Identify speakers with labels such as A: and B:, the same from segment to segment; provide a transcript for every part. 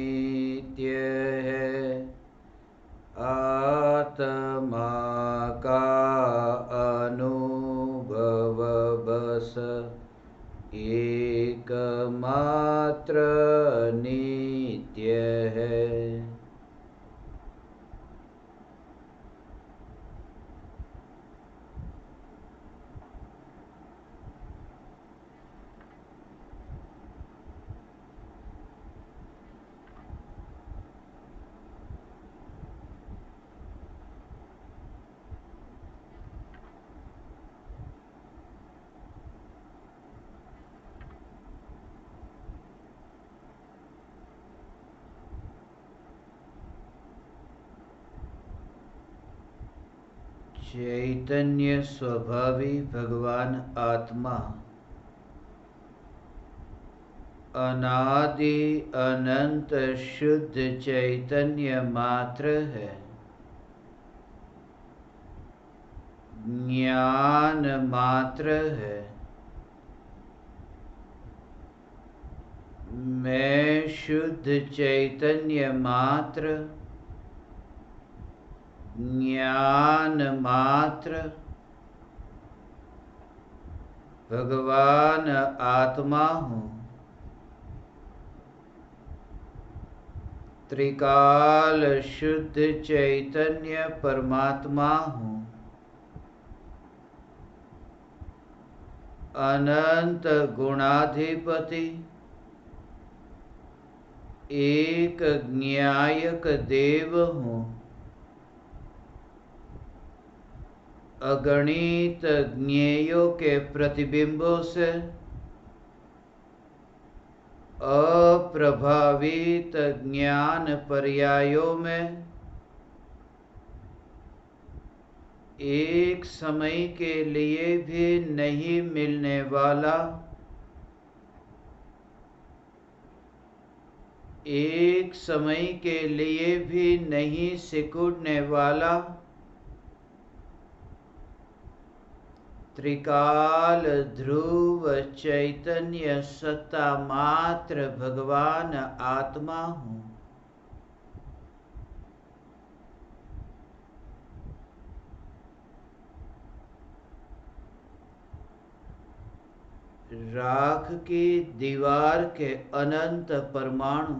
A: नित्य है। आत्मा का अनुभव बस एकमात्र नित्य है। चैतन्य स्वभावी भगवान आत्मा अनादि अनंत शुद्ध चैतन्य मात्र है। ज्ञान मात्र है। मैं शुद्ध चैतन्य मात्र, ज्ञान मात्र, भगवान आत्मा हूँ। त्रिकाल शुद्ध चैतन्य परमात्मा हूँ। अनंत गुणाधिपति, एक ज्ञायक देव हूँ। अगणित ज्ञेयों के प्रतिबिंबों से अप्रभावित ज्ञान पर्यायों में एक समय के लिए भी नहीं मिलने वाला, एक समय के लिए भी नहीं सिकुड़ने वाला, त्रिकाल ध्रुव चैतन्य सत्ता मात्र भगवान आत्मा हूँ। राख की दीवार के अनंत परमाणु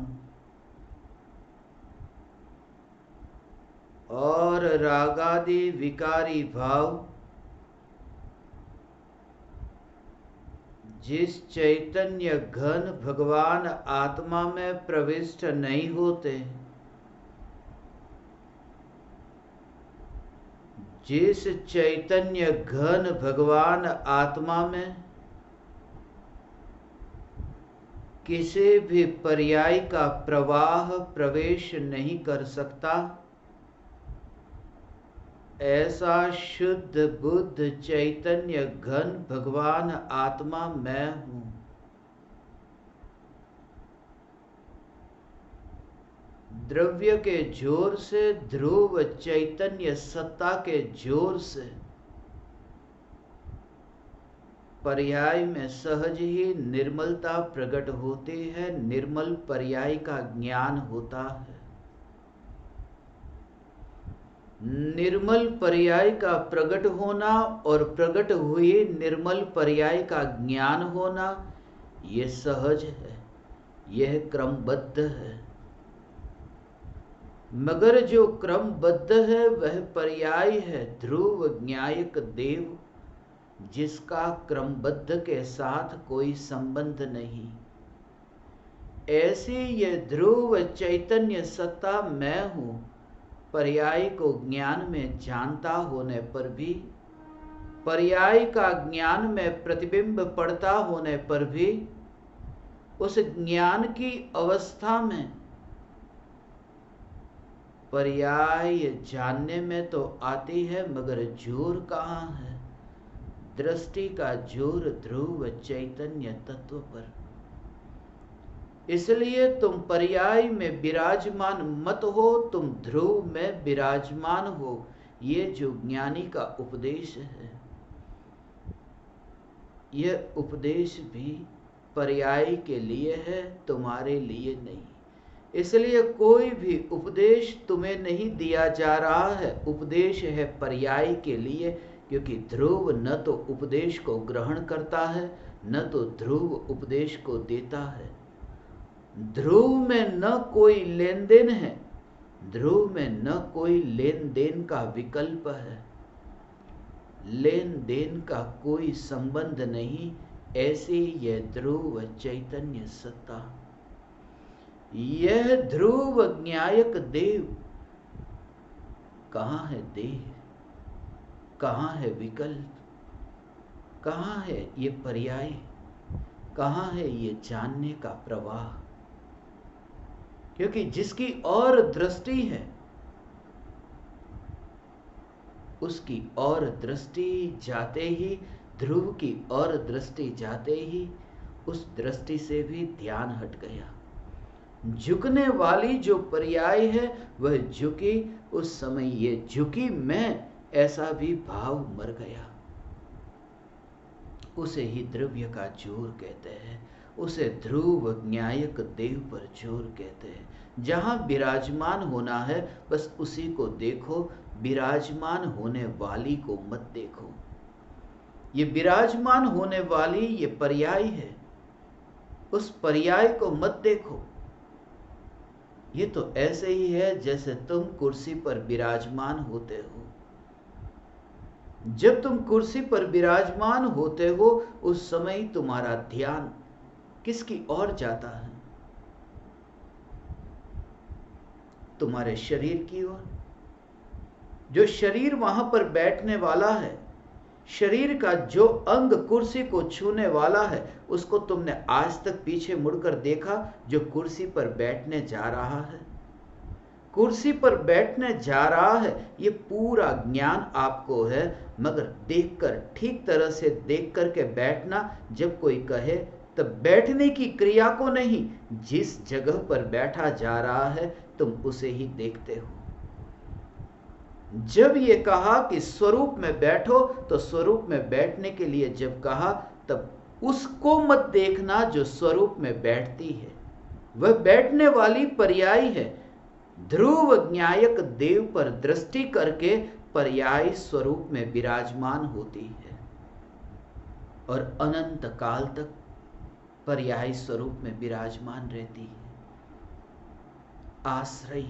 A: और रागादि विकारी भाव जिस चैतन्य घन भगवान आत्मा में प्रविष्ट नहीं होते, जिस चैतन्य घन भगवान आत्मा में किसी भी पर्याय का प्रवाह प्रवेश नहीं कर सकता, ऐसा शुद्ध बुद्ध चैतन्य घन भगवान आत्मा मैं हूँ। द्रव्य के जोर से, ध्रुव चैतन्य सत्ता के जोर से पर्याय में सहज ही निर्मलता प्रकट होती है। निर्मल पर्याय का ज्ञान होता है। निर्मल पर्याय का प्रकट होना और प्रकट हुए निर्मल पर्याय का ज्ञान होना, ये सहज है, यह क्रमबद्ध है। मगर जो क्रमबद्ध है वह पर्याय है ध्रुव ज्ञायक देव, जिसका क्रमबद्ध के साथ कोई संबंध नहीं। ऐसी ये ध्रुव चैतन्य सत्ता मैं हूँ, पर्याय को ज्ञान में जानता होने पर भी, पर्याय का ज्ञान में प्रतिबिंब पड़ता होने पर भी, उस ज्ञान की अवस्था में पर्याय जानने में तो आती है, मगर जोर कहाँ है? दृष्टि का जोर ध्रुव चैतन्य तत्व पर। इसलिए तुम पर्याय में विराजमान मत हो, तुम ध्रुव में विराजमान हो। ये जो ज्ञानी का उपदेश है, यह उपदेश भी पर्याय के लिए है, तुम्हारे लिए नहीं। इसलिए कोई भी उपदेश तुम्हें नहीं दिया जा रहा है, उपदेश है पर्याय के लिए, क्योंकि ध्रुव न तो उपदेश को ग्रहण करता है न तो ध्रुव उपदेश को देता है। ध्रुव में न कोई लेन देन है, ध्रुव में न कोई लेन देन का विकल्प है, लेन देन का कोई संबंध नहीं। ऐसे यह ध्रुव चैतन्य सत्ता, यह ध्रुव न्यायक देव। कहां है देह, कहां है विकल्प, कहां है ये पर्याय, कहां है ये जानने का प्रवाह? क्योंकि जिसकी और दृष्टि है उसकी और दृष्टि जाते ही, ध्रुव की और दृष्टि जाते ही उस दृष्टि से भी ध्यान हट गया। झुकने वाली जो पर्याय है वह झुकी, उस समय ये झुकी मैं, ऐसा भी भाव मर गया। उसे ही द्रव्य का जोर कहते हैं, उसे ध्रुव न्यायक देव पर जोर कहते हैं। जहां विराजमान होना है बस उसी को देखो, विराजमान होने वाली को मत देखो। ये विराजमान होने वाली ये पर्याय है, उस पर्याय को मत देखो। ये तो ऐसे ही है जैसे तुम कुर्सी पर विराजमान होते हो। जब तुम कुर्सी पर विराजमान होते हो उस समय तुम्हारा ध्यान किसकी ओर जाता है? तुम्हारे शरीर की ओर। जो शरीर वहां पर बैठने वाला है, शरीर का जो अंग कुर्सी को छूने वाला है, उसको तुमने आज तक पीछे मुड़कर देखा जो कुर्सी पर बैठने जा रहा है? कुर्सी पर बैठने जा रहा है, ये पूरा ज्ञान आपको है, मगर देखकर, ठीक तरह से देख करके बैठना। जब कोई कहे तब बैठने की क्रिया को नहीं, जिस जगह पर बैठा जा रहा है तुम उसे ही देखते हो। जब ये कहा कि स्वरूप में बैठो, तो स्वरूप में बैठने के लिए जब कहा तब उसको मत देखना जो स्वरूप में बैठती है, वह बैठने वाली पर्याय है। ध्रुव न्यायक देव पर दृष्टि करके पर्याय स्वरूप में विराजमान होती है और अनंत काल तक पर्याय स्वरूप में विराजमान रहती है। आश्रय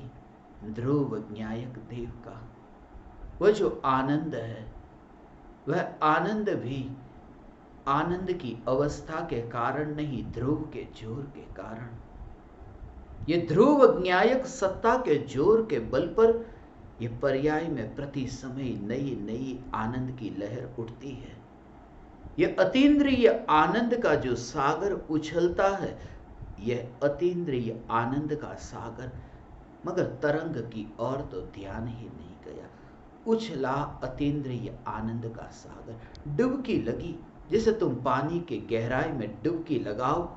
A: ध्रुव न्यायक देव का वह जो आनंद है, वह आनंद भी आनंद की अवस्था के कारण नहीं, ध्रुव के जोर के कारण। ये ध्रुव न्यायक सत्ता के जोर के बल पर ये पर्याय में प्रति समय नई नई आनंद की लहर उठती है। ये अतीन्द्रिय आनंद का जो सागर उछलता है, यह अतीन्द्रिय आनंद का सागर, मगर तरंग की ओर तो ध्यान ही नहीं गया। उछला अतीन्द्रिय आनंद का सागर, डुबकी लगी। जैसे तुम पानी के गहराई में डुबकी लगाओ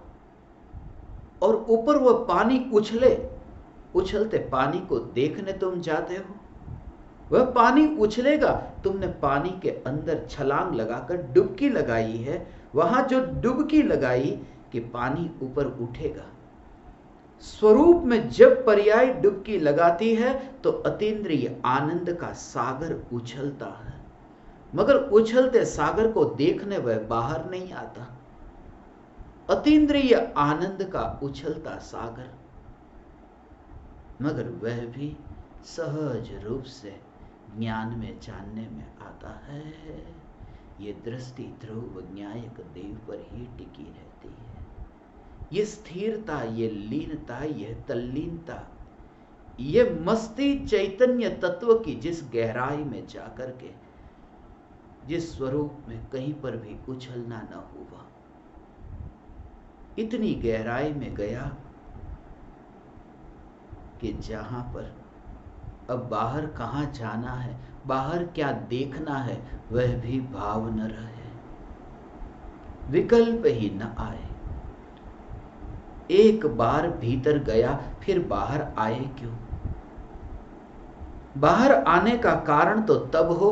A: और ऊपर वह पानी उछले, उछलते पानी को देखने तुम जाते हो, वह पानी उछलेगा। तुमने पानी के अंदर छलांग लगाकर डुबकी लगाई है, वहां जो डुबकी लगाई कि पानी ऊपर उठेगा। स्वरूप में जब पर्याय डुबकी लगाती है तो अतीन्द्रिय आनंद का सागर उछलता है, मगर उछलते सागर को देखने वह बाहर नहीं आता। अतीन्द्रिय आनंद का उछलता सागर, मगर वह भी सहज रूप से ज्ञान में जानने में आता है। ये दृष्टि ध्रुव न्यायक देव पर ही टिकी रहती है। ये स्थिरता, ये लीनता, यह तल्लीनता, ये मस्ती चैतन्य तत्व की जिस गहराई में जाकर के, जिस स्वरूप में कहीं पर भी उछलना न हुआ, इतनी गहराई में गया कि जहां पर अब बाहर कहां जाना है, बाहर क्या देखना है, वह भी भाव न रहे, विकल्प ही न आए। एक बार भीतर गया फिर बाहर आए क्यों? बाहर आने का कारण तो तब हो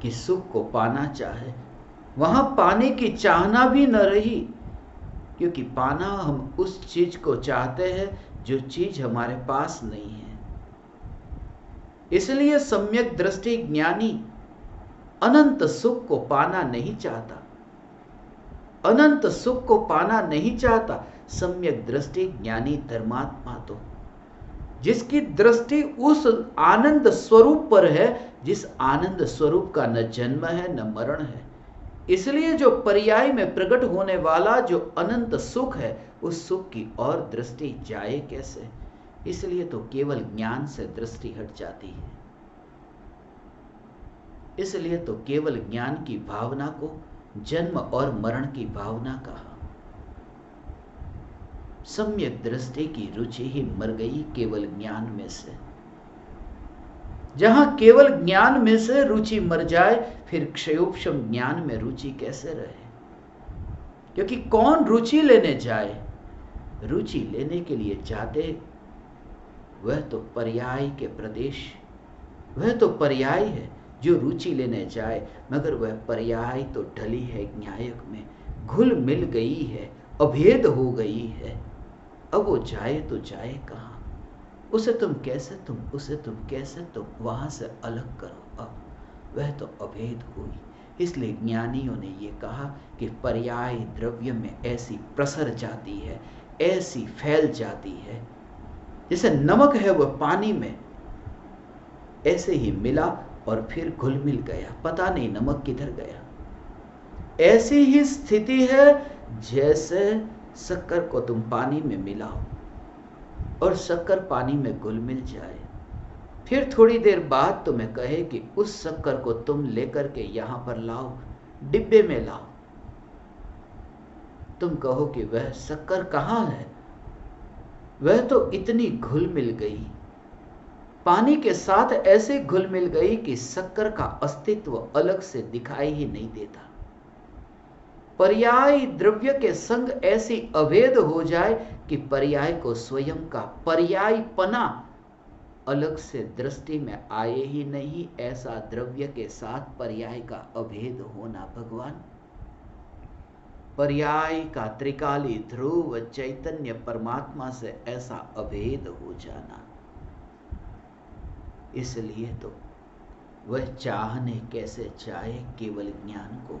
A: कि सुख को पाना चाहे, वहां पाने की चाहना भी न रही, क्योंकि पाना हम उस चीज को चाहते हैं जो चीज हमारे पास नहीं है। इसलिए सम्यक दृष्टि ज्ञानी अनंत सुख को पाना नहीं चाहता, अनंत सुख को पाना नहीं चाहता। सम्यक दृष्टि ज्ञानी धर्मात्मा तो जिसकी दृष्टि उस आनंद स्वरूप पर है, जिस आनंद स्वरूप का न जन्म है न मरण है। इसलिए जो पर्याय में प्रकट होने वाला जो अनंत सुख है, उस सुख की और दृष्टि जाए कैसे? इसलिए तो केवल ज्ञान से दृष्टि हट जाती है। इसलिए तो केवल ज्ञान की भावना को जन्म और मरण की भावना कहा। सम्यक दृष्टि की रुचि ही मर गई केवल ज्ञान में से। जहां केवल ज्ञान में से रुचि मर जाए, फिर क्षयोपशम ज्ञान में रुचि कैसे रहे? क्योंकि कौन रुचि लेने जाए? रुचि लेने के लिए जाते वह तो पर्याय के प्रदेश, वह तो पर्याय है जो रुचि लेने जाए, मगर वह पर्याय तो ढली है न्यायक में, घुल मिल गई है, अभेद हो गई है। अब वो जाए तो जाए कहां? उसे तुम कैसे तुम वहां से अलग करो। अब वह तो अभेद हुई। इसलिए ज्ञानियों ने ये कहा कि पर्याय द्रव्य में ऐसी प्रसर जाती है, ऐसी फैल जाती है, जैसे नमक है वह पानी में ऐसे ही मिला और फिर घुल मिल गया, पता नहीं नमक किधर गया। ऐसी ही स्थिति है जैसे शक्कर को तुम पानी में मिलाओ और शक्कर पानी में घुल मिल जाए, फिर थोड़ी देर बाद तुम्हें कहे कि उस शक्कर को तुम लेकर के यहां पर लाओ, डिब्बे में लाओ। तुम कहो कि वह शक्कर कहां है? वह तो इतनी घुल मिल गई, पानी के साथ ऐसे घुल मिल गई कि शक्कर का अस्तित्व अलग से दिखाई ही नहीं देता। पर्याय द्रव्य के संग ऐसी अभेद हो जाए कि पर्याय को स्वयं का पर्यायपना अलग से दृष्टि में आए ही नहीं। ऐसा द्रव्य के साथ पर्याय का अभेद होना भगवान, पर्याय का त्रिकाली ध्रुव चैतन्य परमात्मा से ऐसा अभेद हो जाना। इसलिए तो वह चाहने कैसे चाहे केवल ज्ञान को,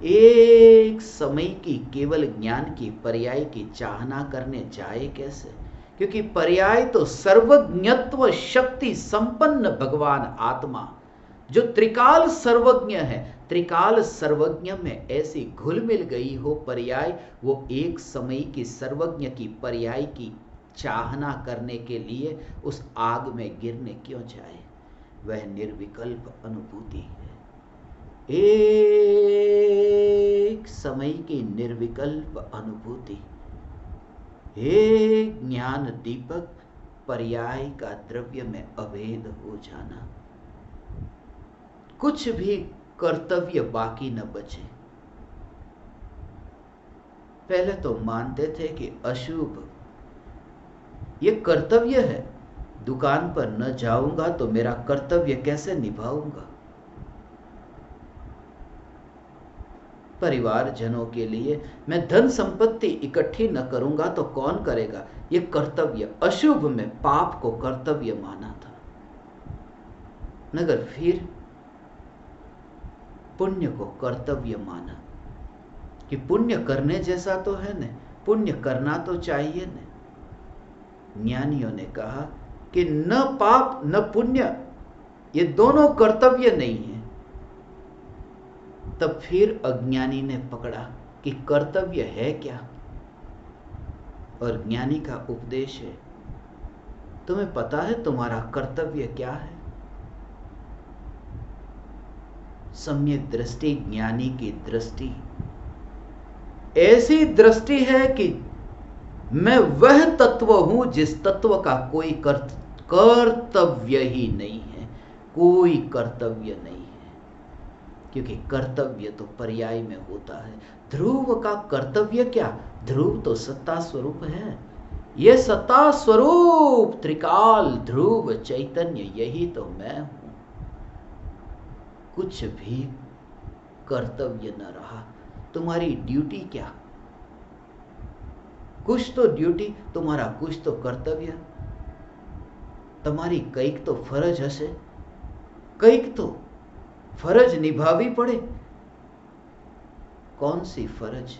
A: एक समय की केवल ज्ञान की पर्याय की चाहना करने जाए कैसे? क्योंकि पर्याय तो सर्वज्ञत्व शक्ति संपन्न भगवान आत्मा जो त्रिकाल सर्वज्ञ है, त्रिकाल सर्वज्ञ में ऐसी घुल मिल गई हो पर्याय, वो एक समय की सर्वज्ञ की पर्याय की चाहना करने के लिए उस आग में गिरने क्यों जाए? वह निर्विकल्प अनुभूति है, एक समय की निर्विकल्प अनुभूति। हे ज्ञान दीपक, पर्याय का द्रव्य में अभेद हो जाना, कुछ भी कर्तव्य बाकी न बचे। पहले तो मानते थे कि अशुभ ये कर्तव्य है, दुकान पर न जाऊंगा तो मेरा कर्तव्य कैसे निभाऊंगा? परिवारजनों के लिए मैं धन संपत्ति इकट्ठी न करूंगा तो कौन करेगा? ये कर्तव्य, अशुभ में पाप को कर्तव्य माना था, मगर फिर पुण्य को कर्तव्य माना कि पुण्य करने जैसा तो है न, पुण्य करना तो चाहिए न। ज्ञानियों ने कहा कि न पाप न पुण्य ये दोनों कर्तव्य नहीं है। तब फिर अज्ञानी ने पकड़ा कि कर्तव्य है क्या, और ज्ञानी का उपदेश है, तुम्हें पता है तुम्हारा कर्तव्य क्या है? सम्यक दृष्टि ज्ञानी की दृष्टि ऐसी दृष्टि है कि मैं वह तत्व हूं जिस तत्व का कोई कर्तव्य ही नहीं है, कोई कर्तव्य नहीं है, क्योंकि कर्तव्य तो पर्याय में होता है। ध्रुव का कर्तव्य क्या? ध्रुव तो सत्ता स्वरूप है, ये सत्ता स्वरूप त्रिकाल ध्रुव चैतन्य, यही तो मैं हूं। कुछ भी कर्तव्य न रहा। तुम्हारी ड्यूटी क्या? कुछ तो ड्यूटी, तुम्हारा कुछ तो कर्तव्य, तुम्हारी कईक तो फरज हसे, कईक तो फरज निभावी पड़े। कौन सी फरज?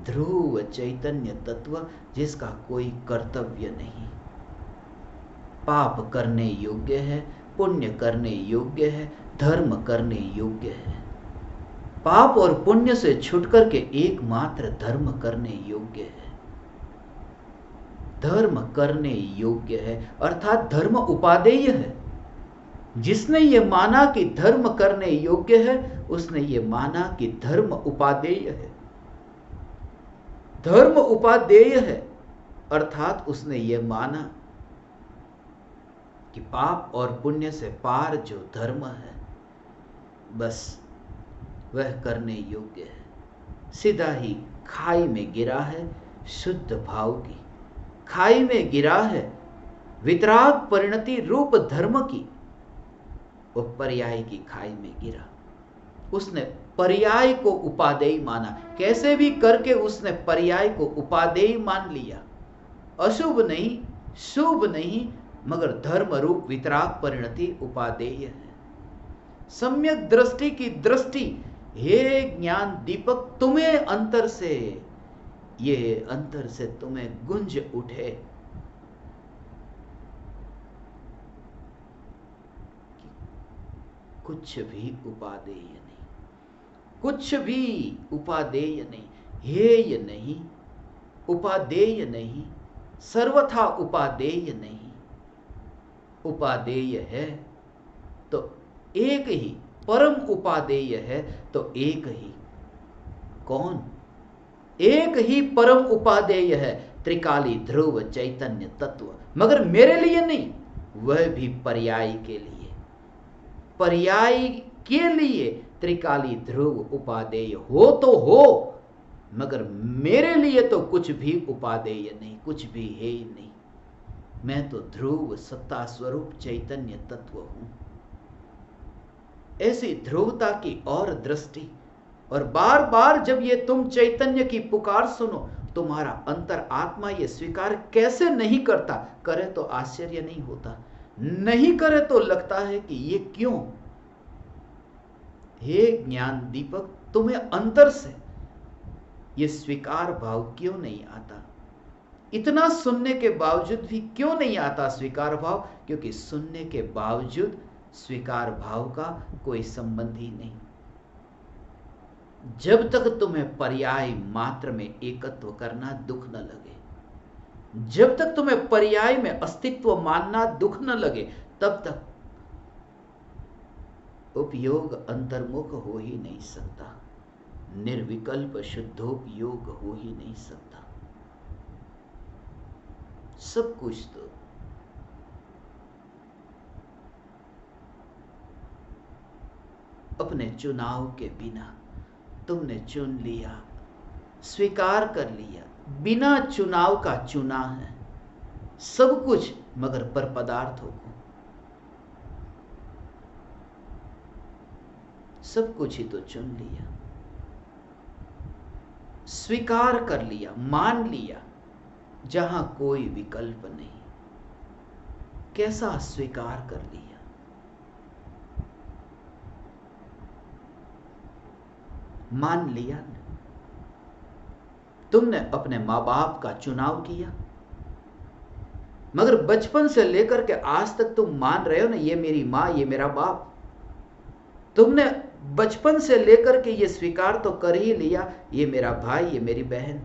A: ध्रुव चैतन्य तत्व जिसका कोई कर्तव्य नहीं, पाप करने योग्य है, पुण्य करने योग्य है, धर्म करने योग्य है। पाप और पुण्य से छूट करके एकमात्र धर्म करने योग्य है। धर्म करने योग्य है अर्थात धर्म उपादेय है। जिसने ये माना कि धर्म करने योग्य है, उसने ये माना कि धर्म उपादेय है। धर्म उपादेय है अर्थात उसने ये माना कि पाप और पुण्य से पार जो धर्म है, बस वह करने योग्य है। सीधा ही खाई में गिरा है शुद्ध भाव की, खाई में गिरा है वितराग परिणति रूप धर्म की। वो पर्याय की खाई में गिरा, उसने पर्याय को उपादेय माना। कैसे भी करके उसने पर्याय को उपादेय मान लिया। अशुभ नहीं, शुभ नहीं, मगर धर्म रूप वितराग परिणति उपादेय है। सम्यक दृष्टि की दृष्टि, हे ज्ञान दीपक, तुम्हें अंतर से, ये अंतर से तुम्हें गुंज उठे कुछ भी उपादेय नहीं, कुछ भी उपादेय नहीं, हेय नहीं, उपादेय नहीं, सर्वथा उपादेय नहीं। उपादेय है तो एक ही, परम उपादेय है तो एक ही। कौन? एक ही परम उपादेय है, त्रिकाली ध्रुव चैतन्य तत्व, मगर मेरे लिए नहीं, वह भी पर्याय के लिए। पर्याय के लिए त्रिकाली ध्रुव उपादेय हो तो हो, मगर मेरे लिए तो कुछ भी उपादेय नहीं, कुछ भी है ही नहीं। मैं तो ध्रुव सत्ता स्वरूप चैतन्य तत्व हूं। ऐसी ध्रुवता की और दृष्टि, और बार बार जब ये तुम चैतन्य की पुकार सुनो, तुम्हारा अंतर आत्मा ये स्वीकार कैसे नहीं करता? करे तो आश्चर्य नहीं होता, नहीं करे तो लगता है कि ये क्यों। हे ज्ञान दीपक, तुम्हें अंतर से ये स्वीकार भाव क्यों नहीं आता? इतना सुनने के बावजूद भी क्यों नहीं आता स्वीकार भाव? क्योंकि सुनने के बावजूद स्वीकार भाव का कोई संबंध ही नहीं। जब तक तुम्हें पर्याय मात्र में एकत्व करना दुख न लगे, जब तक तुम्हें पर्याय में अस्तित्व मानना दुख न लगे, तब तक उपयोग अंतर्मुख हो ही नहीं सकता, निर्विकल्प शुद्धोपयोग हो ही नहीं सकता। सब कुछ तो अपने चुनाव के बिना तुमने चुन लिया, स्वीकार कर लिया, बिना चुनाव का चुना है सब कुछ, मगर पर पदार्थों को सब कुछ ही तो चुन लिया, स्वीकार कर लिया, मान लिया, जहां कोई विकल्प नहीं। कैसा स्वीकार कर लिया? मान लिया। तुमने अपने मां बाप का चुनाव किया, मगर बचपन से लेकर के आज तक तुम मान रहे हो ना, ये मेरी मां, ये मेरा बाप। तुमने बचपन से लेकर के ये स्वीकार तो कर ही लिया, ये मेरा भाई, ये मेरी बहन।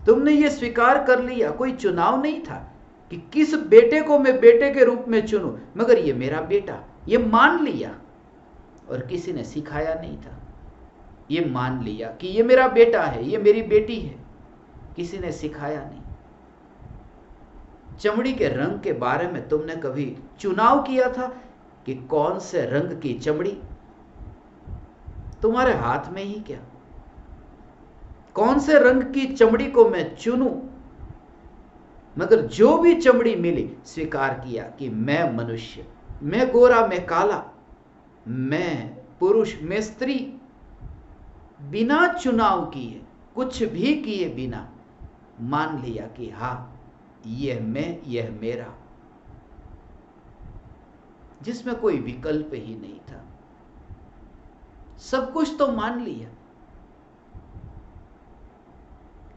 A: तुमने ये स्वीकार कर लिया, कोई चुनाव नहीं था कि किस बेटे को मैं बेटे के रूप में चुनूं, मगर ये मेरा बेटा, ये मान लिया। और किसी ने सिखाया नहीं था, ये मान लिया कि ये मेरा बेटा है, ये मेरी बेटी है, किसी ने सिखाया नहीं। चमड़ी के रंग के बारे में तुमने कभी चुनाव किया था कि कौन से रंग की चमड़ी? तुम्हारे हाथ में ही क्या? कौन से रंग की चमड़ी को मैं चुनूं? मगर जो भी चमड़ी मिली, स्वीकार किया कि मैं मनुष्य, मैं गोरा, मैं काला, मैं पुरुष, मैं स्त्री, बिना चुनाव किए, कुछ भी किए बिना मान लिया कि हाँ, यह मैं, यह मेरा, जिसमें कोई विकल्प ही नहीं था। सब कुछ तो मान लिया।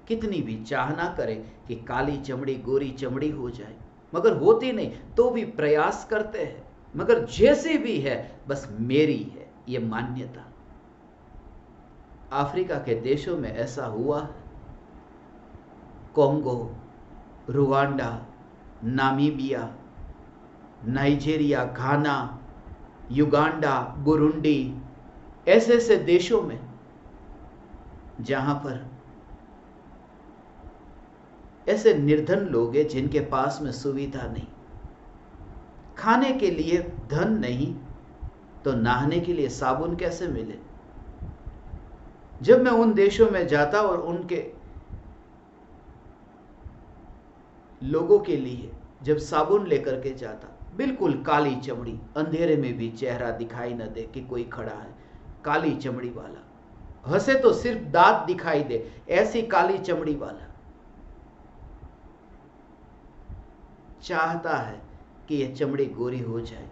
A: कितनी भी चाहना करे कि काली चमड़ी गोरी चमड़ी हो जाए, मगर होती नहीं, तो भी प्रयास करते हैं, मगर जैसी भी है बस मेरी है, ये मान्यता। अफ्रीका के देशों में ऐसा हुआ है। कोंगो, रुवांडा, नामीबिया, नाइजीरिया, घाना, युगांडा, बुरुंडी, ऐसे ऐसे देशों में जहां पर ऐसे निर्धन लोग हैं जिनके पास में सुविधा नहीं, खाने के लिए धन नहीं, तो नहाने के लिए साबुन कैसे मिले। जब मैं उन देशों में जाता और उनके लोगों के लिए जब साबुन लेकर के जाता, बिल्कुल काली चमड़ी, अंधेरे में भी चेहरा दिखाई न दे कि कोई खड़ा है, काली चमड़ी वाला, हंसे तो सिर्फ दांत दिखाई दे, ऐसी काली चमड़ी वाला चाहता है कि यह चमड़ी गोरी हो जाए।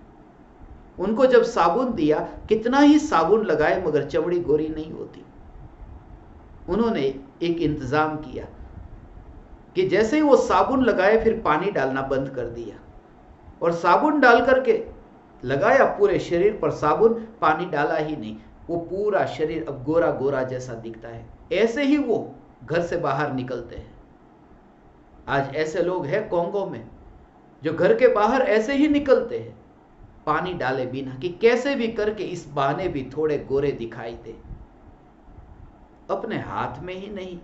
A: उनको जब साबुन दिया, कितना ही साबुन लगाए मगर चमड़ी गोरी नहीं होती। उन्होंने एक इंतजाम किया कि जैसे ही वो साबुन लगाए फिर पानी डालना बंद कर दिया, और साबुन डाल करके लगाया पूरे शरीर पर साबुन, पानी डाला ही नहीं, वो पूरा शरीर अब गोरा गोरा जैसा दिखता है। ऐसे ही वो घर से बाहर निकलते हैं। आज ऐसे लोग हैं कोंगो में जो घर के बाहर ऐसे ही निकलते हैं, पानी डाले बिना, कि कैसे भी करके इस बहाने भी थोड़े गोरे दिखाई दे। अपने हाथ में ही नहीं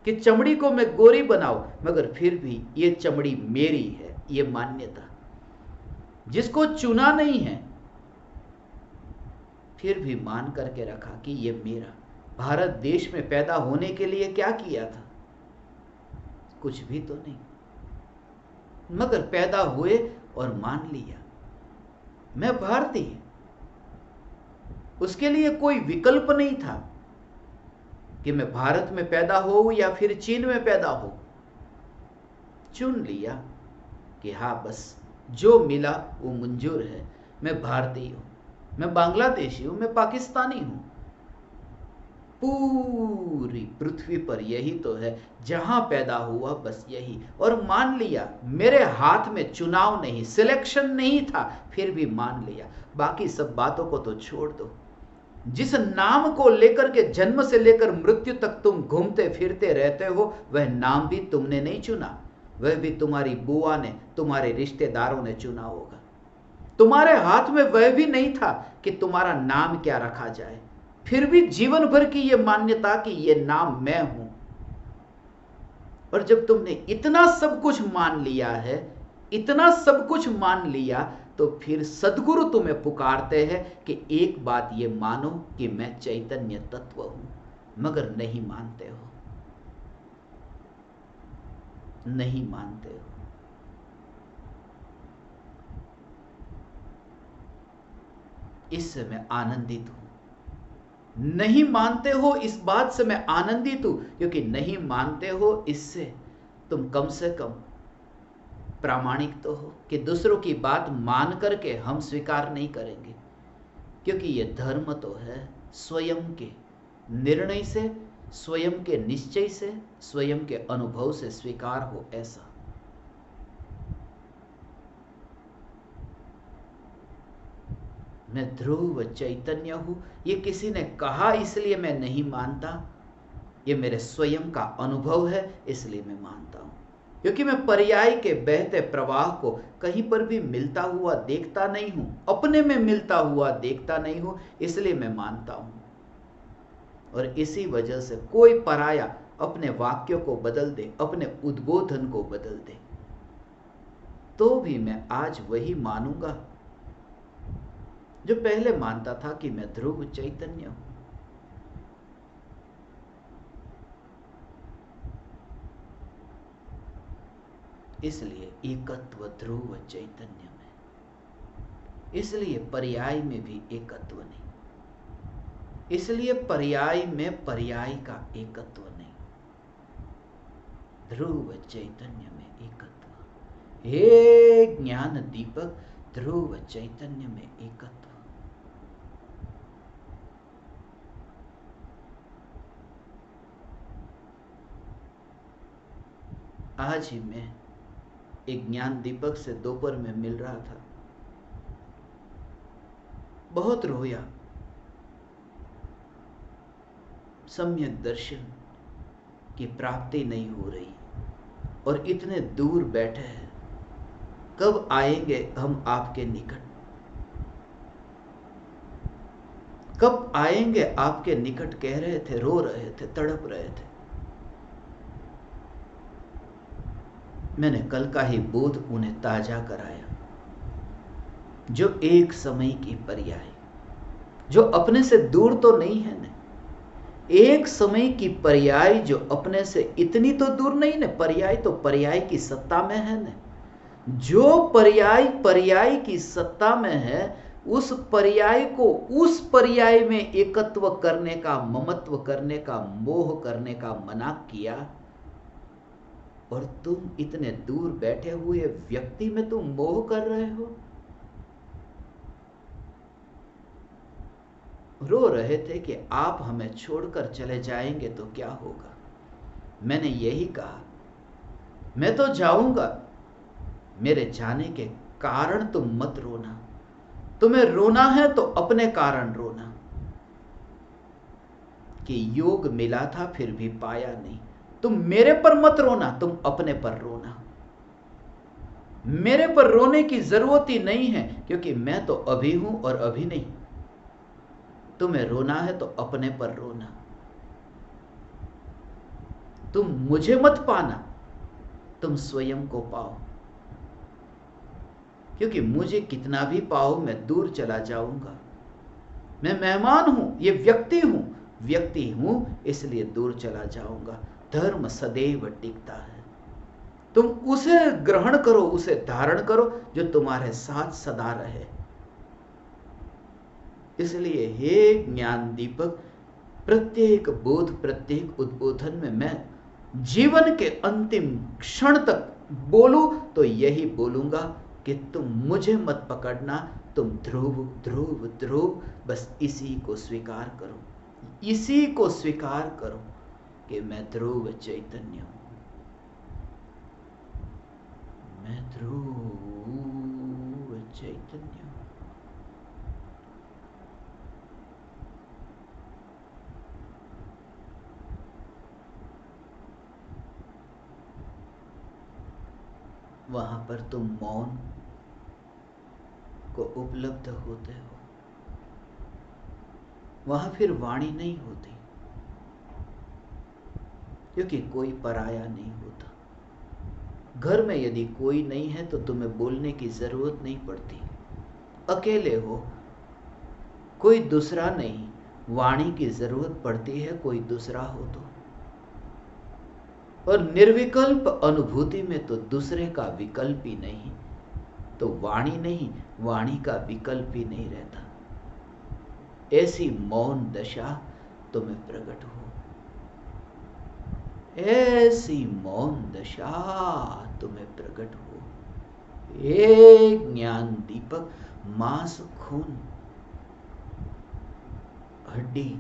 A: कि चमड़ी को मैं गोरी बनाऊं, मगर फिर भी ये चमड़ी मेरी है, ये मान्यता। जिसको चुना नहीं है फिर भी मान करके रखा कि ये मेरा। भारत देश में पैदा होने के लिए क्या किया था? कुछ भी तो नहीं, मगर पैदा हुए और मान लिया मैं भारतीय। उसके लिए कोई विकल्प नहीं था कि मैं भारत में पैदा हो या फिर चीन में पैदा हो। चुन लिया कि हाँ, बस जो मिला वो मंजूर है। मैं भारतीय हूं, मैं बांग्लादेशी हूं, मैं पाकिस्तानी हूं। पूरी पृथ्वी पर यही तो है, जहां पैदा हुआ बस यही। और मान लिया, मेरे हाथ में चुनाव नहीं, सिलेक्शन नहीं था, फिर भी मान लिया। बाकी सब बातों को तो छोड़ दो। जिस नाम को लेकर के जन्म से लेकर मृत्यु तक तुम घूमते फिरते रहते हो, वह नाम भी तुमने नहीं चुना, वह भी तुम्हारी बुआ ने, तुम्हारे रिश्तेदारों ने चुना होगा। तुम्हारे हाथ में वह भी नहीं था कि तुम्हारा नाम क्या रखा जाए। फिर भी जीवन भर की यह मान्यता कि यह नाम मैं हूं। और जब तुमने इतना सब कुछ मान लिया है, इतना सब कुछ मान लिया, तो फिर सद्गुरु तुम्हें पुकारते हैं कि एक बात ये मानो कि मैं चैतन्य तत्व हूं, मगर नहीं मानते हो, नहीं मानते हो। इससे मैं आनंदित हूं। नहीं मानते हो इस बात से मैं आनंदित हूं, क्योंकि नहीं मानते हो इससे तुम कम से कम प्रामाणिक तो हो कि दूसरों की बात मान करके हम स्वीकार नहीं करेंगे, क्योंकि यह धर्म तो है स्वयं के निर्णय से, स्वयं के निश्चय से, स्वयं के अनुभव से स्वीकार हो ऐसा। मैं ध्रुव चैतन्य हूं, ये किसी ने कहा इसलिए मैं नहीं मानता, ये मेरे स्वयं का अनुभव है इसलिए मैं मानता हूं। क्योंकि मैं पर्याय के बहते प्रवाह को कहीं पर भी मिलता हुआ देखता नहीं हूं, अपने में मिलता हुआ देखता नहीं हूं, इसलिए मैं मानता हूं। और इसी वजह से कोई पराया अपने वाक्यों को बदल दे, अपने उद्बोधन को बदल दे, तो भी मैं आज वही मानूंगा जो पहले मानता था कि मैं ध्रुव चैतन्य हूं। इसलिए एकत्व ध्रुव चैतन्य में, इसलिए पर्याय में भी एकत्व नहीं, इसलिए पर्याय में पर्याय का एकत्व नहीं। ध्रुव चैतन्य में एकत्व। हे ज्ञान दीपक, ध्रुव चैतन्य में एकत्व। आज ही मैं एक ज्ञान दीपक से दोपहर में मिल रहा था, बहुत रोया। सम्यक दर्शन की प्राप्ति नहीं हो रही और इतने दूर बैठे हैं, कब आएंगे हम आपके निकट, कब आएंगे आपके निकट, कह रहे थे, रो रहे थे, तड़प रहे थे। मैंने कल का ही बोध उन्हें ताजा कराया, जो एक समय की पर्याय, जो अपने से दूर तो नहीं है न, एक समय की पर्याय जो अपने से इतनी तो दूर नहीं न, पर्याय तो पर्याय की सत्ता में है न। जो पर्याय पर्याय की सत्ता में है, उस पर्याय को उस पर्याय में एकत्व करने का, ममत्व करने का, मोह करने का मना किया, और तुम इतने दूर बैठे हुए व्यक्ति में तुम मोह कर रहे हो। रो रहे थे कि आप हमें छोड़कर चले जाएंगे तो क्या होगा। मैंने यही कहा, मैं तो जाऊंगा, मेरे जाने के कारण तुम मत रोना। तुम्हें रोना है तो अपने कारण रोना कि योग मिला था फिर भी पाया नहीं। तुम मेरे पर मत रोना, तुम अपने पर रोना। मेरे पर रोने की जरूरत ही नहीं है, क्योंकि मैं तो अभी हूं और अभी नहीं। तुम्हें रोना है तो अपने पर रोना। तुम मुझे मत पाना, तुम स्वयं को पाओ, क्योंकि मुझे कितना भी पाओ मैं दूर चला जाऊंगा। मैं मेहमान हूं, ये व्यक्ति हूं, इसलिए दूर चला जाऊंगा। धर्म सदैव टिकता है। तुम उसे ग्रहण करो, उसे धारण करो जो तुम्हारे साथ सदा रहे। इसलिए हे ज्ञान दीपक, प्रत्येक बोध, प्रत्येक उद्बोधन में मैं जीवन के अंतिम क्षण तक बोलूं तो यही बोलूंगा कि तुम मुझे मत पकड़ना, तुम ध्रुव ध्रुव ध्रुव, बस इसी को स्वीकार करो, इसी को स्वीकार करो कि मैं ध्रुव चैतन्य हूं, मैं ध्रुव चैतन्य हूं। वहां पर तुम मौन को उपलब्ध होते हो, वहां फिर वाणी नहीं होती, क्योंकि कोई पराया नहीं होता। घर में यदि कोई नहीं है तो तुम्हें बोलने की जरूरत नहीं पड़ती। अकेले हो, कोई दूसरा नहीं, वाणी की जरूरत पड़ती है कोई दूसरा हो तो। और निर्विकल्प अनुभूति में तो दूसरे का विकल्प ही नहीं, तो वाणी नहीं, वाणी का विकल्प ही नहीं रहता। ऐसी मौन दशा तुम्हें प्रकट हो, ऐसी मौन दशा तुम्हें प्रकट हो। एक ज्ञान दीपक, मांस खून हड्डी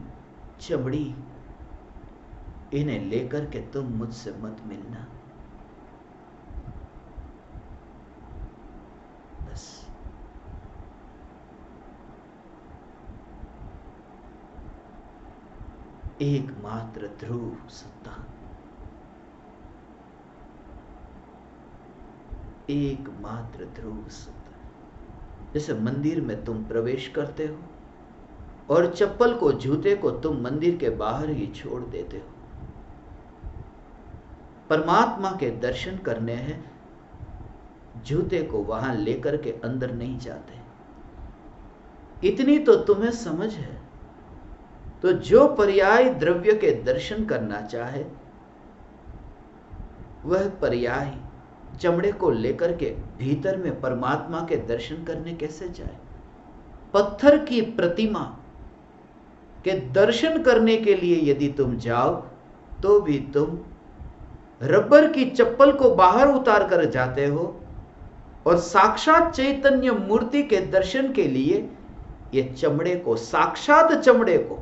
A: चमड़ी, इन्हें लेकर के तुम मुझसे मत मिलना। बस एकमात्र ध्रुव सत्ता, एकमात्र ध्रुव सत्ता। जैसे मंदिर में तुम प्रवेश करते हो और चप्पल को, जूते को तुम मंदिर के बाहर ही छोड़ देते हो। परमात्मा के दर्शन करने हैं, जूते को वहां लेकर के अंदर नहीं जाते। इतनी तो तुम्हें समझ है। तो जो पर्याय द्रव्य के दर्शन करना चाहे, वह पर्याय चमड़े को लेकर के भीतर में परमात्मा के दर्शन करने कैसे जाए। पत्थर की प्रतिमा के दर्शन करने के लिए यदि तुम जाओ तो भी तुम रबर की चप्पल को बाहर उतार कर जाते हो और साक्षात चैतन्य मूर्ति के दर्शन के लिए ये चमड़े को, साक्षात चमड़े को,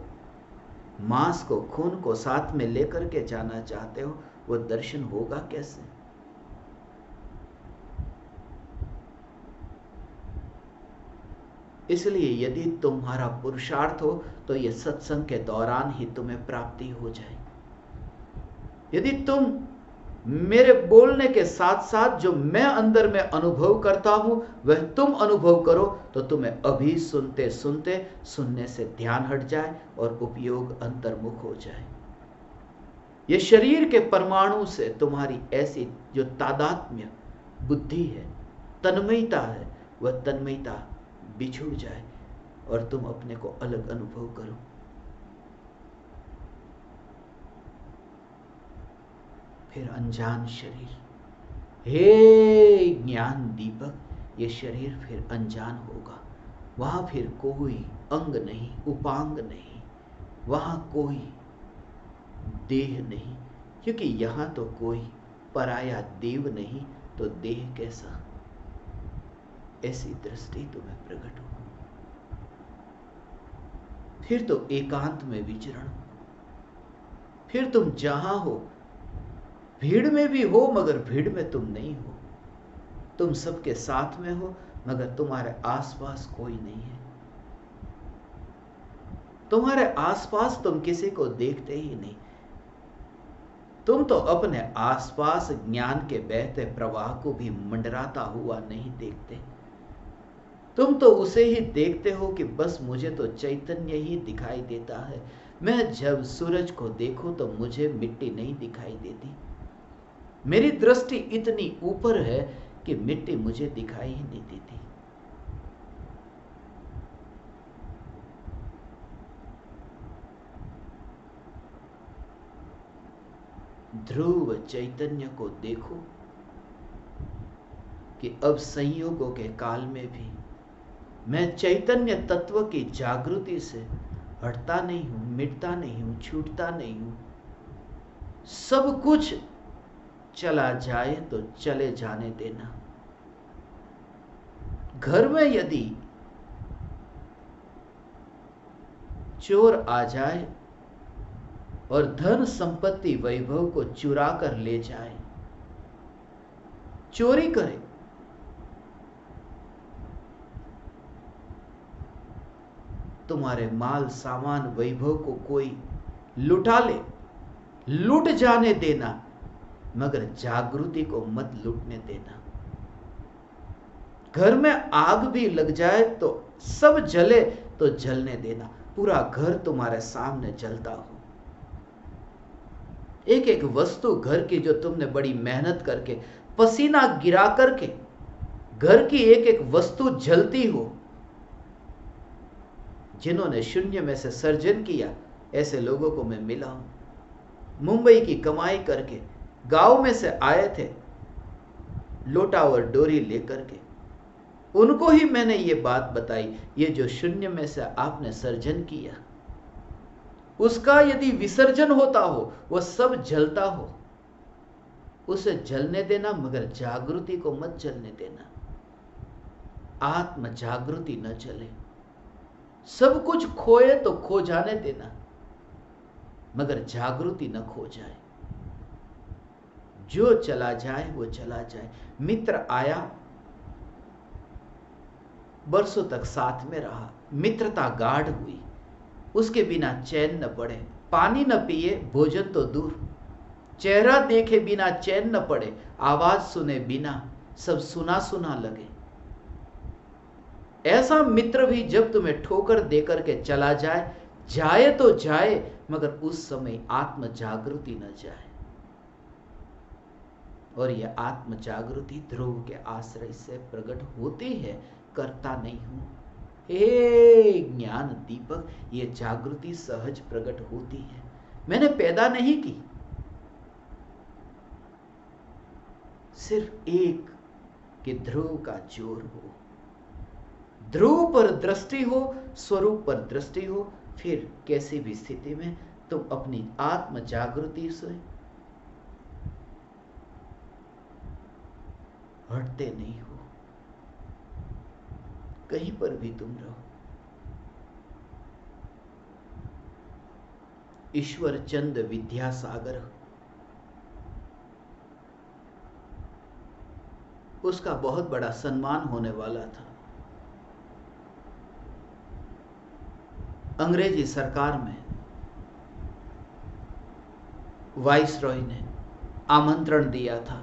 A: मांस को, खून को साथ में लेकर के जाना चाहते हो, वो दर्शन होगा कैसे? इसलिए यदि तुम्हारा पुरुषार्थ हो तो यह सत्संग के दौरान ही तुम्हें प्राप्ति हो जाए। यदि तुम मेरे बोलने के साथ साथ जो मैं अंदर में अनुभव करता हूं वह तुम अनुभव करो, तो तुम्हें अभी सुनते सुनते सुनने से ध्यान हट जाए और उपयोग अंतर्मुख हो जाए। ये शरीर के परमाणु से तुम्हारी ऐसी जो तादात्म्य बुद्धि है, तन्मयता है, वह तन्मयता बिछुड़ जाए और तुम अपने को अलग अनुभव करो। फिर अनजान शरीर, हे ज्ञान दीपक, ये शरीर फिर अनजान होगा। वहां फिर कोई अंग नहीं, उपांग नहीं, वहां कोई देह नहीं, क्योंकि यहां तो कोई पराया देव नहीं, तो देह कैसा? ऐसी दृष्टि तुम्हें प्रकट हो। फिर तो एकांत में विचरण, फिर तुम जहां हो, भीड़ में भी हो मगर भीड़ में तुम नहीं हो, तुम सबके साथ में हो मगर तुम्हारे आसपास कोई नहीं है। तुम्हारे आसपास तुम किसी को देखते ही नहीं। तुम तो अपने आसपास ज्ञान के बहते प्रवाह को भी मंडराता हुआ नहीं देखते। तुम तो उसे ही देखते हो कि बस मुझे तो चैतन्य ही दिखाई देता है। मैं जब सूरज को देखूं तो मुझे मिट्टी नहीं दिखाई देती। मेरी दृष्टि इतनी ऊपर है कि मिट्टी मुझे दिखाई ही नहीं देती। ध्रुव चैतन्य को देखो कि अब संयोगों के काल में भी मैं चैतन्य तत्व की जागृति से हटता नहीं हूं, मिटता नहीं हूं, छूटता नहीं हूं। सब कुछ चला जाए तो चले जाने देना। घर में यदि चोर आ जाए और धन संपत्ति वैभव को चुरा कर ले जाए, चोरी करे, तुम्हारे माल सामान वैभव को कोई लुटा ले, लूट जाने देना, मगर जागृति को मत लूटने देना। घर में आग भी लग जाए तो सब जले तो जलने देना, पूरा घर तुम्हारे सामने जलता हो। एक एक वस्तु घर की जो तुमने बड़ी मेहनत करके, पसीना गिरा करके घर की एक एक वस्तु जलती हो। जिन्होंने शून्य में से सर्जन किया, ऐसे लोगों को मैं मिला हूं। मुंबई की कमाई करके गांव में से आए थे, लोटा और डोरी लेकर के, उनको ही मैंने ये बात बताई, ये जो शून्य में से आपने सर्जन किया, उसका यदि विसर्जन होता हो, वह सब जलता हो, उसे जलने देना, मगर जागृति को मत जलने देना। आत्म जागृति न चले। सब कुछ खोए तो खो जाने देना, मगर जागृति न खो जाए। जो चला जाए वो चला जाए। मित्र आया, बरसों तक साथ में रहा, मित्रता गाढ़ हुई, उसके बिना चैन न पड़े। पानी न पिए, भोजन तो दूर, चेहरा देखे बिना चैन न पड़े, आवाज सुने बिना सब सुना सुना लगे। ऐसा मित्र भी जब तुम्हें ठोकर देकर के चला जाए, जाए तो जाए, मगर उस समय आत्म जागृति न जाए। और यह आत्म जागृति ध्रुव के आश्रय से प्रकट होती है, करता नहीं हूं। हे ज्ञान दीपक, यह जागृति सहज प्रकट होती है, मैंने पैदा नहीं की। सिर्फ एक कि ध्रुव का जोर हो, ध्रुव पर दृष्टि हो, स्वरूप पर दृष्टि हो, फिर कैसी भी स्थिति में तुम अपनी आत्म जागृति से हटते नहीं हो, कहीं पर भी तुम रहो। ईश्वर चंद विद्यासागर, उसका बहुत बड़ा सम्मान होने वाला था। अंग्रेजी सरकार में वाइसरॉय ने आमंत्रण दिया था।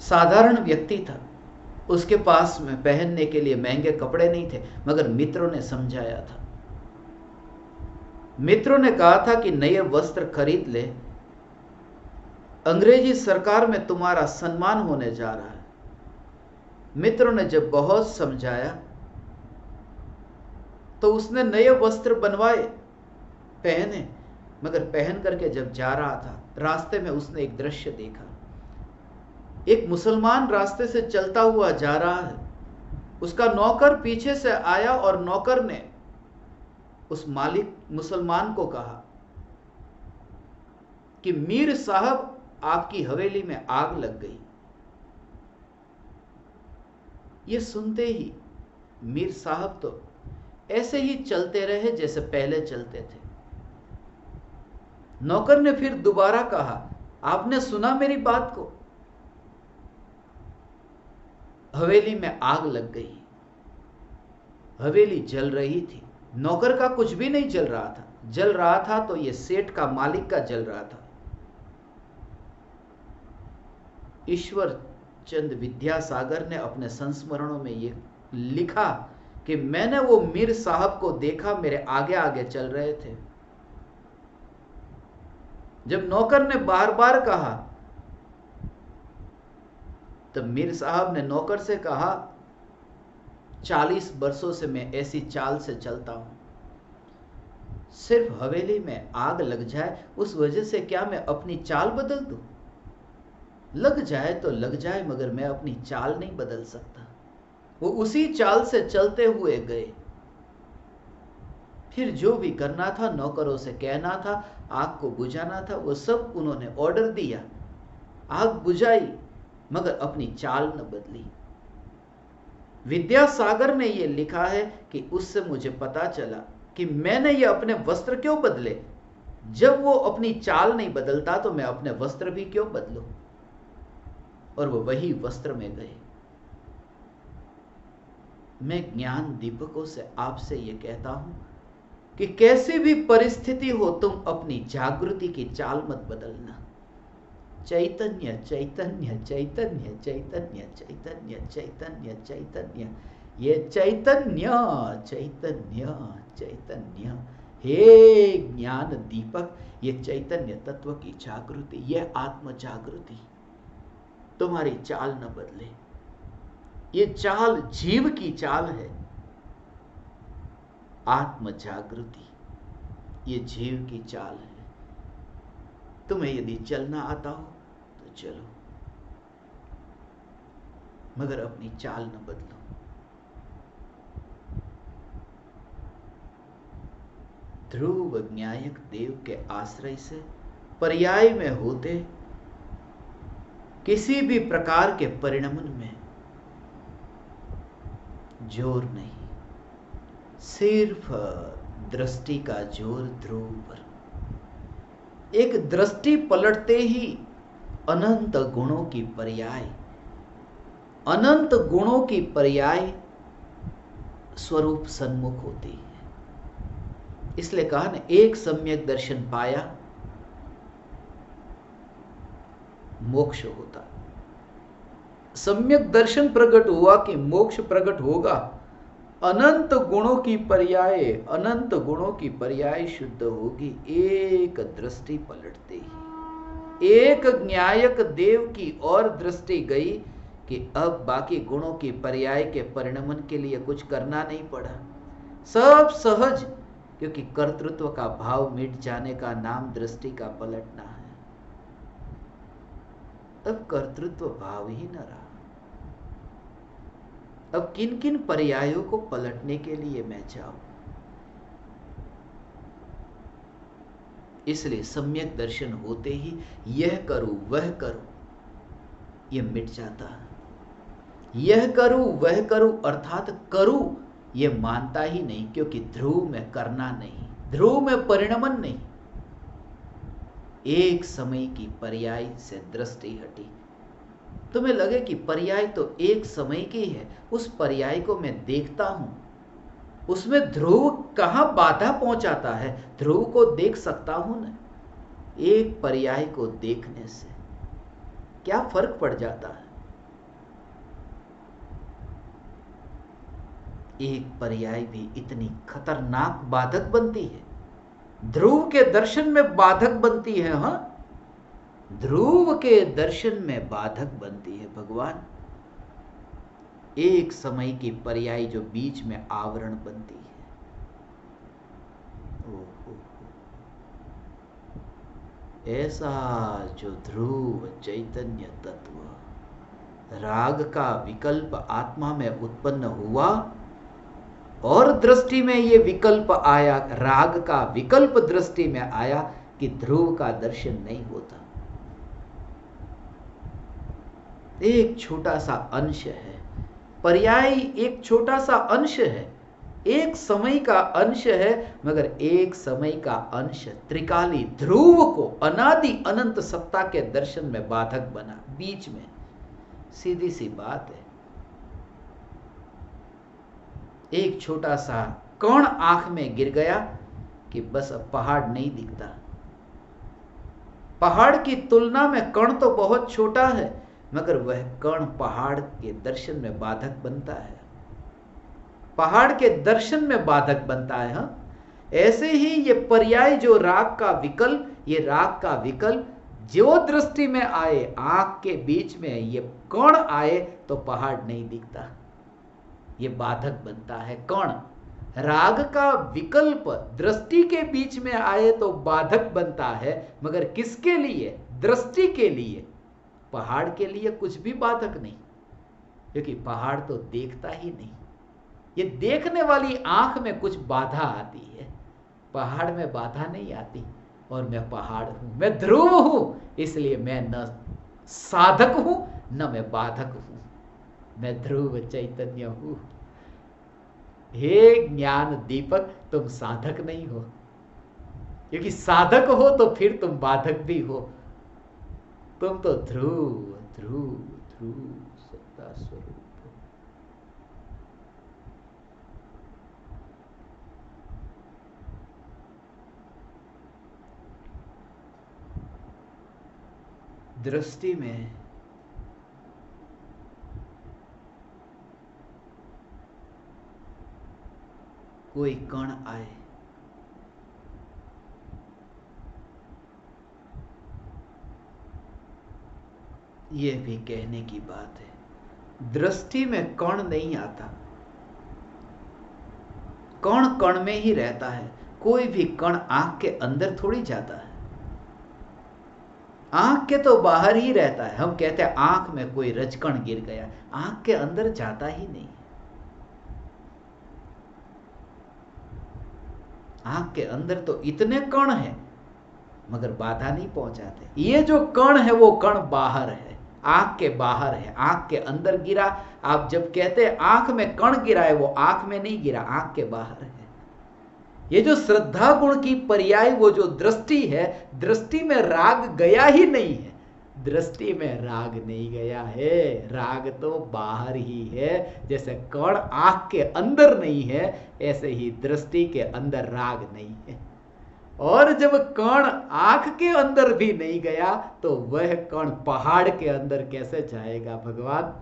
A: साधारण व्यक्ति था, उसके पास में पहनने के लिए महंगे कपड़े नहीं थे, मगर मित्रों ने समझाया था। मित्रों ने कहा था कि नए वस्त्र खरीद ले, अंग्रेजी सरकार में तुम्हारा सम्मान होने जा रहा है। मित्रों ने जब बहुत समझाया तो उसने नए वस्त्र बनवाए, पहने, मगर पहन करके जब जा रहा था, रास्ते में उसने एक दृश्य देखा। एक मुसलमान रास्ते से चलता हुआ जा रहा है, उसका नौकर पीछे से आया और नौकर ने उस मालिक मुसलमान को कहा कि मीर साहब, आपकी हवेली में आग लग गई। ये सुनते ही मीर साहब तो ऐसे ही चलते रहे जैसे पहले चलते थे। नौकर ने फिर दोबारा कहा, आपने सुना मेरी बात को? हवेली में आग लग गई, हवेली जल रही थी। नौकर का कुछ भी नहीं जल रहा था, जल रहा था तो ये सेठ का, मालिक का जल रहा था। ईश्वर चंद विद्यासागर ने अपने संस्मरणों में ये लिखा कि मैंने वो मीर साहब को देखा, मेरे आगे आगे चल रहे थे। जब नौकर ने बार बार कहा, तब मीर साहब ने नौकर से कहा, 40 वर्षों से मैं ऐसी चाल से चलता हूं, सिर्फ हवेली में आग लग जाए उस वजह से क्या मैं अपनी चाल बदल दूं? लग जाए तो लग जाए, मगर मैं अपनी चाल नहीं बदल सकता। वो उसी चाल से चलते हुए गए। फिर जो भी करना था, नौकरों से कहना था, आग को बुझाना था, वो सब उन्होंने ऑर्डर दिया। आग बुझाई, मगर अपनी चाल न बदली। विद्यासागर ने यह लिखा है कि उससे मुझे पता चला कि मैंने ये अपने वस्त्र क्यों बदले। जब वो अपनी चाल नहीं बदलता तो मैं अपने वस्त्र भी क्यों बदलूं? और वो वही वस्त्र में गए। मैं ज्ञान दीपकों से आपसे ये कहता हूं कि कैसी भी परिस्थिति हो, तुम अपनी जागृति की चाल मत बदलना। चैतन्य चैतन्य चैतन्य चैतन्य चैतन्य चैतन्य चैतन्य, ये चैतन्य चैतन्य चैतन्य, हे ज्ञान दीपक, ये चैतन्य तत्व की जागृति, ये आत्म जागृति तुम्हारी चाल न बदले। ये चाल जीव की चाल है, आत्म जागृति ये जीव की चाल है। तुम्हें यदि चलना आता हो तो चलो, मगर अपनी चाल न बदलो। ध्रुव न्यायक देव के आश्रय से पर्याय में होते किसी भी प्रकार के परिणमन में जोर नहीं, सिर्फ दृष्टि का जोर ध्रुव पर। एक दृष्टि पलटते ही अनंत गुणों की पर्याय, अनंत गुणों की पर्याय स्वरूप सन्मुख होती है। इसलिए कहा ना, एक सम्यक दर्शन पाया मोक्ष होता। सम्यक दर्शन प्रकट हुआ कि मोक्ष प्रकट होगा। अनंत गुणों की पर्याय, अनंत गुणों की पर्याय शुद्ध होगी एक दृष्टि पलटते ही। एक न्यायक देव की और दृष्टि गई कि अब बाकी गुणों की पर्याय के परिणमन के लिए कुछ करना नहीं पड़ा, सब सहज, क्योंकि कर्तृत्व का भाव मिट जाने का नाम दृष्टि का पलटना है। अब कर्तृत्व भाव ही न रहा। अब किन किन पर्यायों को पलटने के लिए मैं जाऊं? इसलिए सम्यक दर्शन होते ही यह करूं वह करूं, ये मिट जाता है। यह करूं वह करूं अर्थात करूं ये मानता ही नहीं, क्योंकि ध्रुव में करना नहीं, ध्रुव में परिणमन नहीं। एक समय की पर्याय से दृष्टि हटी। तुम्हें लगे कि पर्याय तो एक समय की है, उस पर्याय को मैं देखता हूं, उसमें ध्रुव कहां बाधा पहुंचाता है? ध्रुव को देख सकता हूं ना। एक पर्याय को देखने से क्या फर्क पड़ जाता है? एक पर्याय भी इतनी खतरनाक बाधक बनती है, ध्रुव के दर्शन में बाधक बनती है। हां, ध्रुव के दर्शन में बाधक बनती है भगवान। एक समय की पर्याय जो बीच में आवरण बनती है। ऐसा जो ध्रुव चैतन्य तत्व राग का विकल्प आत्मा में उत्पन्न हुआ और दृष्टि में ये विकल्प आया, राग का विकल्प दृष्टि में आया कि ध्रुव का दर्शन नहीं होता। एक छोटा सा अंश है पर्याय, एक छोटा सा अंश है, एक समय का अंश है, मगर एक समय का अंश त्रिकाली ध्रुव को अनादि अनंत सत्ता के दर्शन में बाधक बना। बीच में सीधी सी बात है, एक छोटा सा कण आंख में गिर गया कि बस अब पहाड़ नहीं दिखता। पहाड़ की तुलना में कण तो बहुत छोटा है, मगर वह कण पहाड़ के दर्शन में बाधक बनता है, पहाड़ के दर्शन में बाधक बनता है। हाँ, ऐसे ही ये पर्याय जो राग का विकल्प, ये राग का विकल्प जो दृष्टि में आए, आंख के बीच में ये कण आए तो पहाड़ नहीं दिखता, ये बाधक बनता है। कण राग का विकल्प दृष्टि के बीच में आए तो बाधक बनता है, मगर किसके लिए? दृष्टि के लिए। पहाड़ के लिए कुछ भी बाधक नहीं, क्योंकि पहाड़ तो देखता ही नहीं। ये देखने वाली आंख में कुछ बाधा आती है, पहाड़ में बाधा नहीं आती। और मैं पहाड़ हूं, मैं ध्रुव हूं, इसलिए मैं न साधक हूं न मैं बाधक हूं, मैं ध्रुव चैतन्य हूं। हे ज्ञान दीपक, तुम साधक नहीं हो, क्योंकि साधक हो तो फिर तुम बाधक भी हो। तुम तो ध्रुव ध्रुव ध्रुव सत्ता स्वरूप। दृष्टि में कोई कण आए, यह भी कहने की बात है। दृष्टि में कण नहीं आता, कण कण में ही रहता है। कोई भी कण आंख के अंदर थोड़ी जाता है, आंख के तो बाहर ही रहता है। हम कहते हैं आंख में कोई रजकण गिर गया, आंख के अंदर जाता ही नहीं। आंख के अंदर तो इतने कण हैं, मगर बाधा नहीं पहुंचाते। ये जो कण है वो कण बाहर है, आंख के बाहर है, आंख के अंदर गिरा। आप जब कहते हैं आंख में कण गिरा है, वो आंख में नहीं गिरा, आंख के बाहर है। ये जो श्रद्धा गुण की पर्याय, वो जो दृष्टि है, दृष्टि में राग गया ही नहीं है, दृष्टि में राग नहीं गया है, राग तो बाहर ही है। जैसे कण आंख के अंदर नहीं है, ऐसे ही दृष्टि के अंदर राग नहीं है। और जब कण आंख के अंदर भी नहीं गया तो वह कण पहाड़ के अंदर कैसे जाएगा भगवान?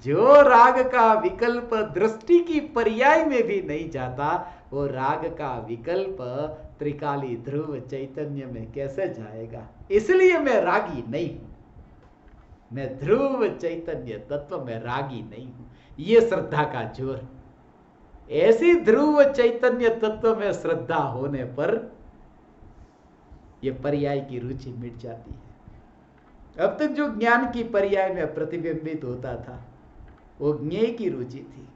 A: जो राग का विकल्प दृष्टि की पर्याय में भी नहीं जाता, वो राग का विकल्प त्रिकाली ध्रुव चैतन्य में कैसे जाएगा? इसलिए मैं रागी नहीं हूं, मैं ध्रुव चैतन्य तत्व में रागी नहीं हूं। ये श्रद्धा का जोर। ऐसी ध्रुव चैतन्य तत्व में श्रद्धा होने पर यह पर्याय की रुचि मिट जाती है। अब तक जो ज्ञान की पर्याय में प्रतिबिंबित होता था, वो ज्ञेय की रुचि थी।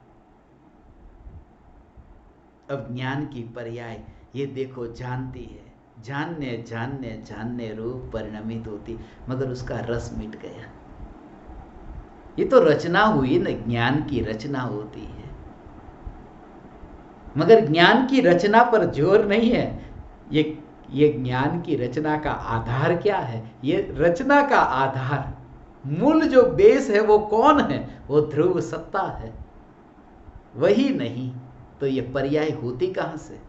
A: अब ज्ञान की पर्याय ये देखो जानती है, जानने जानने जानने रूप परिणमित होती, मगर उसका रस मिट गया। ये तो रचना हुई ना, ज्ञान की रचना होती है। मगर ज्ञान की रचना पर जोर नहीं है। ये ज्ञान की रचना का आधार क्या है? ये रचना का आधार, मूल जो बेस है वो कौन है? वो ध्रुव सत्ता है। वही नहीं तो ये पर्याय होती कहां से?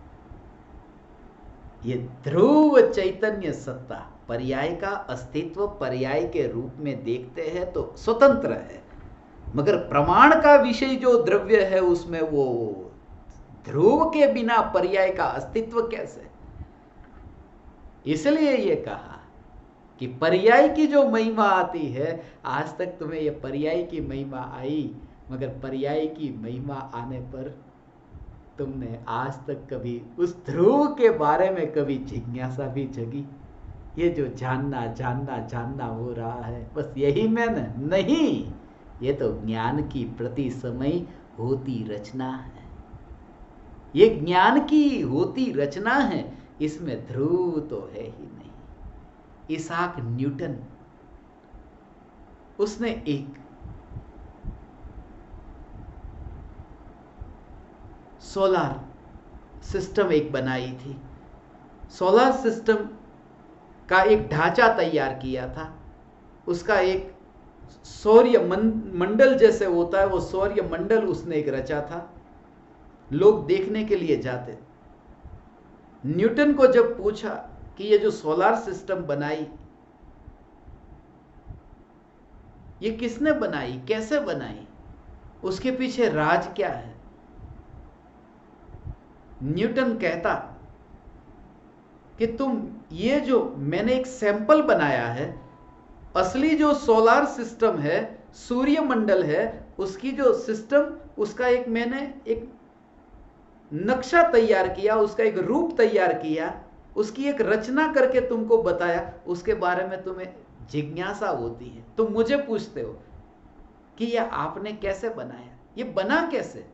A: ये ध्रुव चैतन्य सत्ता, पर्याय का अस्तित्व पर्याय के रूप में देखते हैं तो स्वतंत्र है, मगर प्रमाण का विषय जो द्रव्य है उसमें वो ध्रुव के बिना पर्याय का अस्तित्व कैसे? इसलिए ये कहा कि पर्याय की जो महिमा आती है, आज तक तुम्हें ये पर्याय की महिमा आई, मगर पर्याय की महिमा आने पर तुमने आज तक कभी उस ध्रुव के बारे में कभी जिज्ञासा भी जगी? ये जो जानना जानना जानना हो रहा है, बस यही मैंने नहीं, ये तो ज्ञान की प्रति समय होती रचना है। ये ज्ञान की होती रचना है, इसमें ध्रुव तो है ही नहीं। इसाक न्यूटन, उसने एक सोलर सिस्टम एक बनाई थी। सोलर सिस्टम का एक ढांचा तैयार किया था। उसका एक सौर्य मंडल जैसे होता है, वो सौर्य मंडल उसने एक रचा था। लोग देखने के लिए जाते। न्यूटन को जब पूछा कि ये जो सोलर सिस्टम बनाई, ये किसने बनाई, कैसे बनाई, उसके पीछे राज क्या है? न्यूटन कहता कि तुम ये जो मैंने एक सैंपल बनाया है, असली जो सोलर सिस्टम है, सूर्य मंडल है, उसकी जो सिस्टम, उसका एक मैंने एक नक्शा तैयार किया, उसका एक रूप तैयार किया, उसकी एक रचना करके तुमको बताया। उसके बारे में तुम्हें जिज्ञासा होती है, तुम मुझे पूछते हो कि यह आपने कैसे बनाया, ये बना कैसे?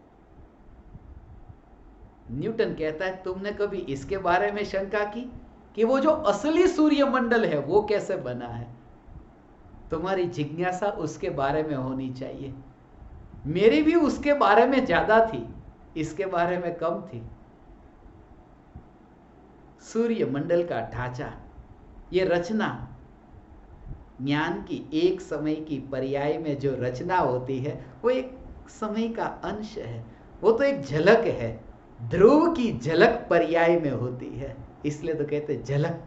A: न्यूटन कहता है तुमने कभी इसके बारे में शंका की कि वो जो असली सूर्य मंडल है वो कैसे बना है? तुम्हारी जिज्ञासा उसके बारे में होनी चाहिए। मेरी भी उसके बारे में ज्यादा थी, इसके बारे में कम थी। सूर्य मंडल का ढांचा, ये रचना, ज्ञान की एक समय की पर्याय में जो रचना होती है वो एक समय का अंश है, वो तो एक झलक है। ध्रुव की झलक पर्याय में होती है, इसलिए तो कहते झलक।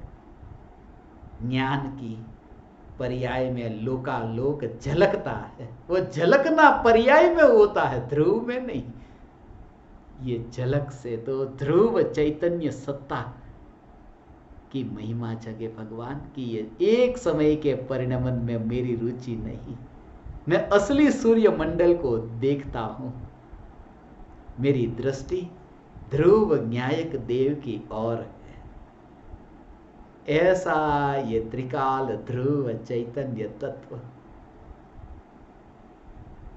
A: ज्ञान की पर्याय में लोकालोक झलकता है, वो झलकना पर्याय में होता है, ध्रुव में नहीं। ये झलक से तो ध्रुव चैतन्य सत्ता की महिमा जगे भगवान की। ये एक समय के परिणमन में मेरी रुचि नहीं, मैं असली सूर्य मंडल को देखता हूं। मेरी दृष्टि ध्रुव न्यायक देव की ओर है। ऐसा ये त्रिकाल ध्रुव चैतन्य तत्व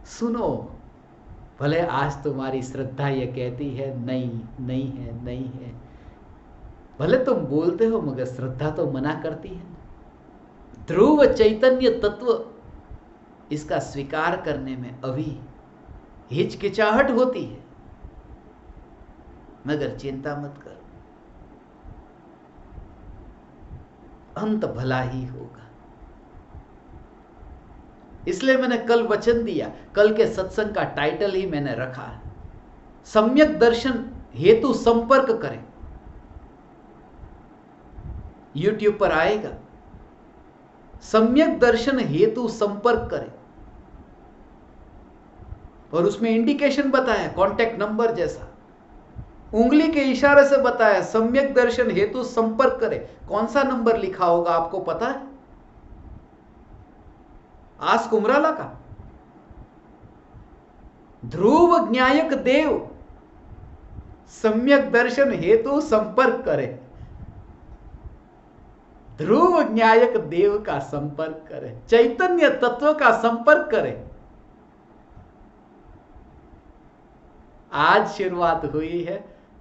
A: सुनो। भले आज तुम्हारी श्रद्धा ये कहती है नहीं नहीं है, नहीं है, भले तुम बोलते हो, मगर श्रद्धा तो मना करती है। ध्रुव चैतन्य तत्व, इसका स्वीकार करने में अभी हिचकिचाहट होती है, मगर चिंता मत कर, अंत भला ही होगा। इसलिए मैंने कल वचन दिया, कल के सत्संग का टाइटल ही मैंने रखा है, सम्यक दर्शन हेतु संपर्क करें। YouTube पर आएगा, सम्यक दर्शन हेतु संपर्क करें, और उसमें इंडिकेशन बताया कॉन्टैक्ट नंबर जैसा, उंगली के इशारे से बताया सम्यक दर्शन हेतु संपर्क करें। कौन सा नंबर लिखा होगा आपको पता है? आस कुमराला का, ध्रुव न्यायक देव सम्यक दर्शन हेतु संपर्क करें। ध्रुव न्यायक देव का संपर्क करें, चैतन्य तत्व का संपर्क करें। आज शुरुआत हुई है,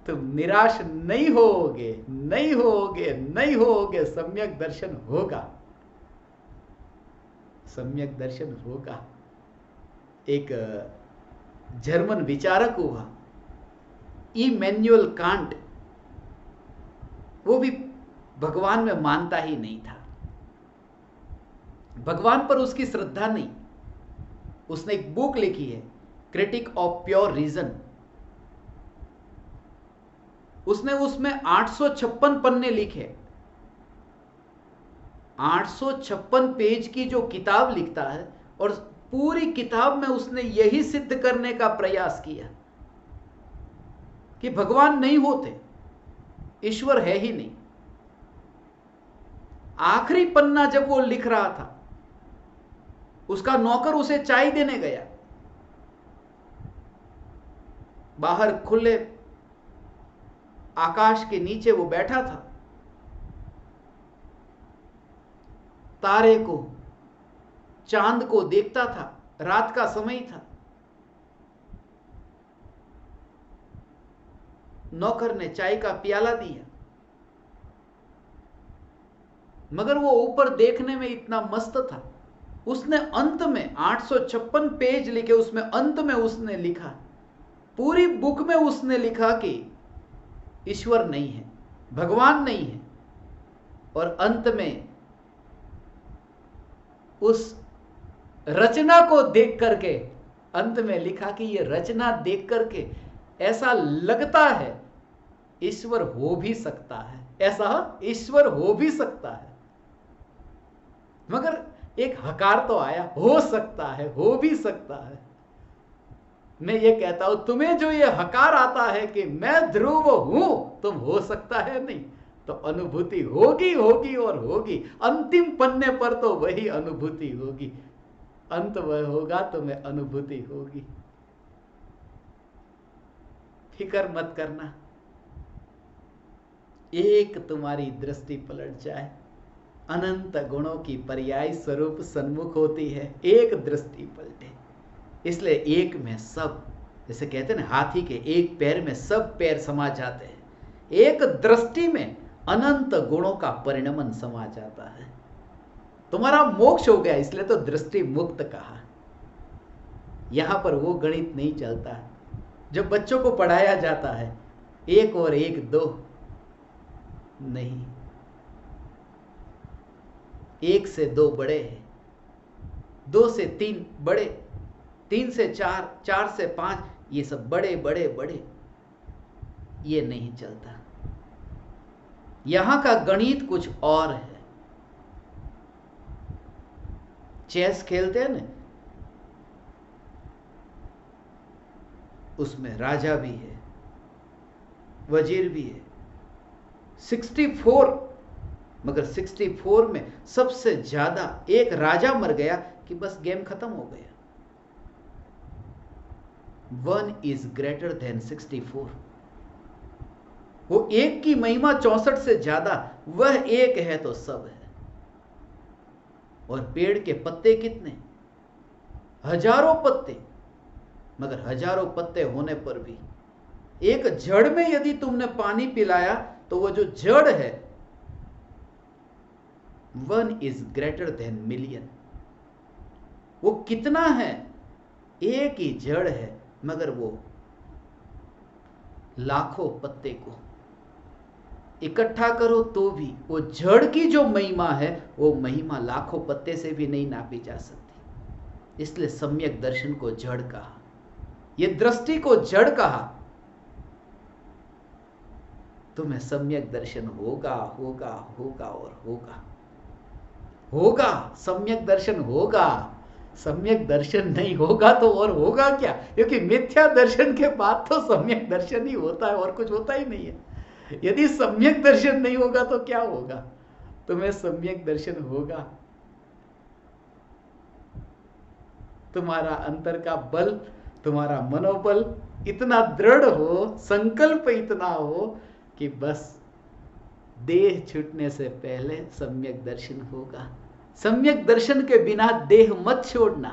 A: तुम निराश नहीं होगे, नहीं होगे, नहीं होगे। सम्यक दर्शन होगा, सम्यक दर्शन होगा। एक जर्मन विचारक हुआ, इमैनुअल कांट, वो भी भगवान में मानता ही नहीं था, भगवान पर उसकी श्रद्धा नहीं। उसने एक बुक लिखी है, क्रिटिक ऑफ प्योर रीजन। उसने उसमें 856 पन्ने लिखे। 856 पेज की जो किताब लिखता है, और पूरी किताब में उसने यही सिद्ध करने का प्रयास किया कि भगवान नहीं होते, ईश्वर है ही नहीं। आखिरी पन्ना जब वो लिख रहा था, उसका नौकर उसे चाय देने गया। बाहर खुले आकाश के नीचे वो बैठा था, तारे को, चांद को देखता था, रात का समय था। नौकर ने चाय का प्याला दिया, मगर वो ऊपर देखने में इतना मस्त था। उसने अंत में 856 पेज लिखे, उसमें अंत में उसने लिखा, पूरी बुक में उसने लिखा कि ईश्वर नहीं है, भगवान नहीं है। और अंत में उस रचना को देख करके अंत में लिखा कि ये रचना देख करके ऐसा लगता है ईश्वर हो भी सकता है, ऐसा ईश्वर हो भी सकता है। मगर एक हकार तो आया, हो सकता है, हो भी सकता है। मैं ये कहता हूं, तुम्हें जो ये हकार आता है कि मैं ध्रुव हूं, तुम हो सकता है नहीं, तो अनुभूति होगी होगी और होगी। अंतिम पन्ने पर तो वही अनुभूति होगी, अंत वह होगा, तुम्हें अनुभूति होगी। फिक्र मत करना, एक तुम्हारी दृष्टि पलट जाए, अनंत गुणों की पर्याय स्वरूप सन्मुख होती है, एक दृष्टि पलटे। इसलिए एक में सब, जैसे कहते हैं ना, हाथी के एक पैर में सब पैर समा जाते हैं, एक दृष्टि में अनंत गुणों का परिणमन समा जाता है। तुम्हारा मोक्ष हो गया, इसलिए तो दृष्टि मुक्त कहा। यहां पर वो गणित नहीं चलता जो बच्चों को पढ़ाया जाता है, 1 और 1 2 नहीं, 1 से 2 बड़े हैं, 2 से 3 बड़े, 3 से 4, 4 से 5, ये सब बड़े बड़े बड़े, ये नहीं चलता। यहां का गणित कुछ और है। चेस खेलते हैं ना, उसमें राजा भी है, वजीर भी है, 64, मगर 64 में सबसे ज्यादा एक राजा मर गया कि बस गेम खत्म हो गया। 1 is greater than 64। वो एक की महिमा 64 से ज्यादा, वह एक है तो सब है। और पेड़ के पत्ते कितने, हजारों पत्ते, मगर हजारों पत्ते होने पर भी एक जड़ में यदि तुमने पानी पिलाया तो वो जो जड़ है, 1 is greater than million। वो कितना है, एक ही जड़ है, मगर वो लाखों पत्ते को इकट्ठा करो तो भी वो जड़ की जो महिमा है, वो महिमा लाखों पत्ते से भी नहीं नापी जा सकती। इसलिए सम्यक दर्शन को जड़ कहा, ये दृष्टि को जड़ कहा। तुम्हें सम्यक दर्शन होगा होगा होगा और होगा, होगा, सम्यक दर्शन होगा। सम्यक दर्शन नहीं होगा तो और होगा क्या, क्योंकि मिथ्या दर्शन के बाद तो सम्यक दर्शन ही होता है, और कुछ होता ही नहीं है। यदि सम्यक दर्शन नहीं होगा तो क्या होगा, तुम्हें सम्यक दर्शन होगा। तुम्हारा अंतर का बल, तुम्हारा मनोबल इतना दृढ़ हो, संकल्प इतना हो कि बस देह छूटने से पहले सम्यक दर्शन होगा। सम्यक दर्शन के बिना देह मत छोड़ना।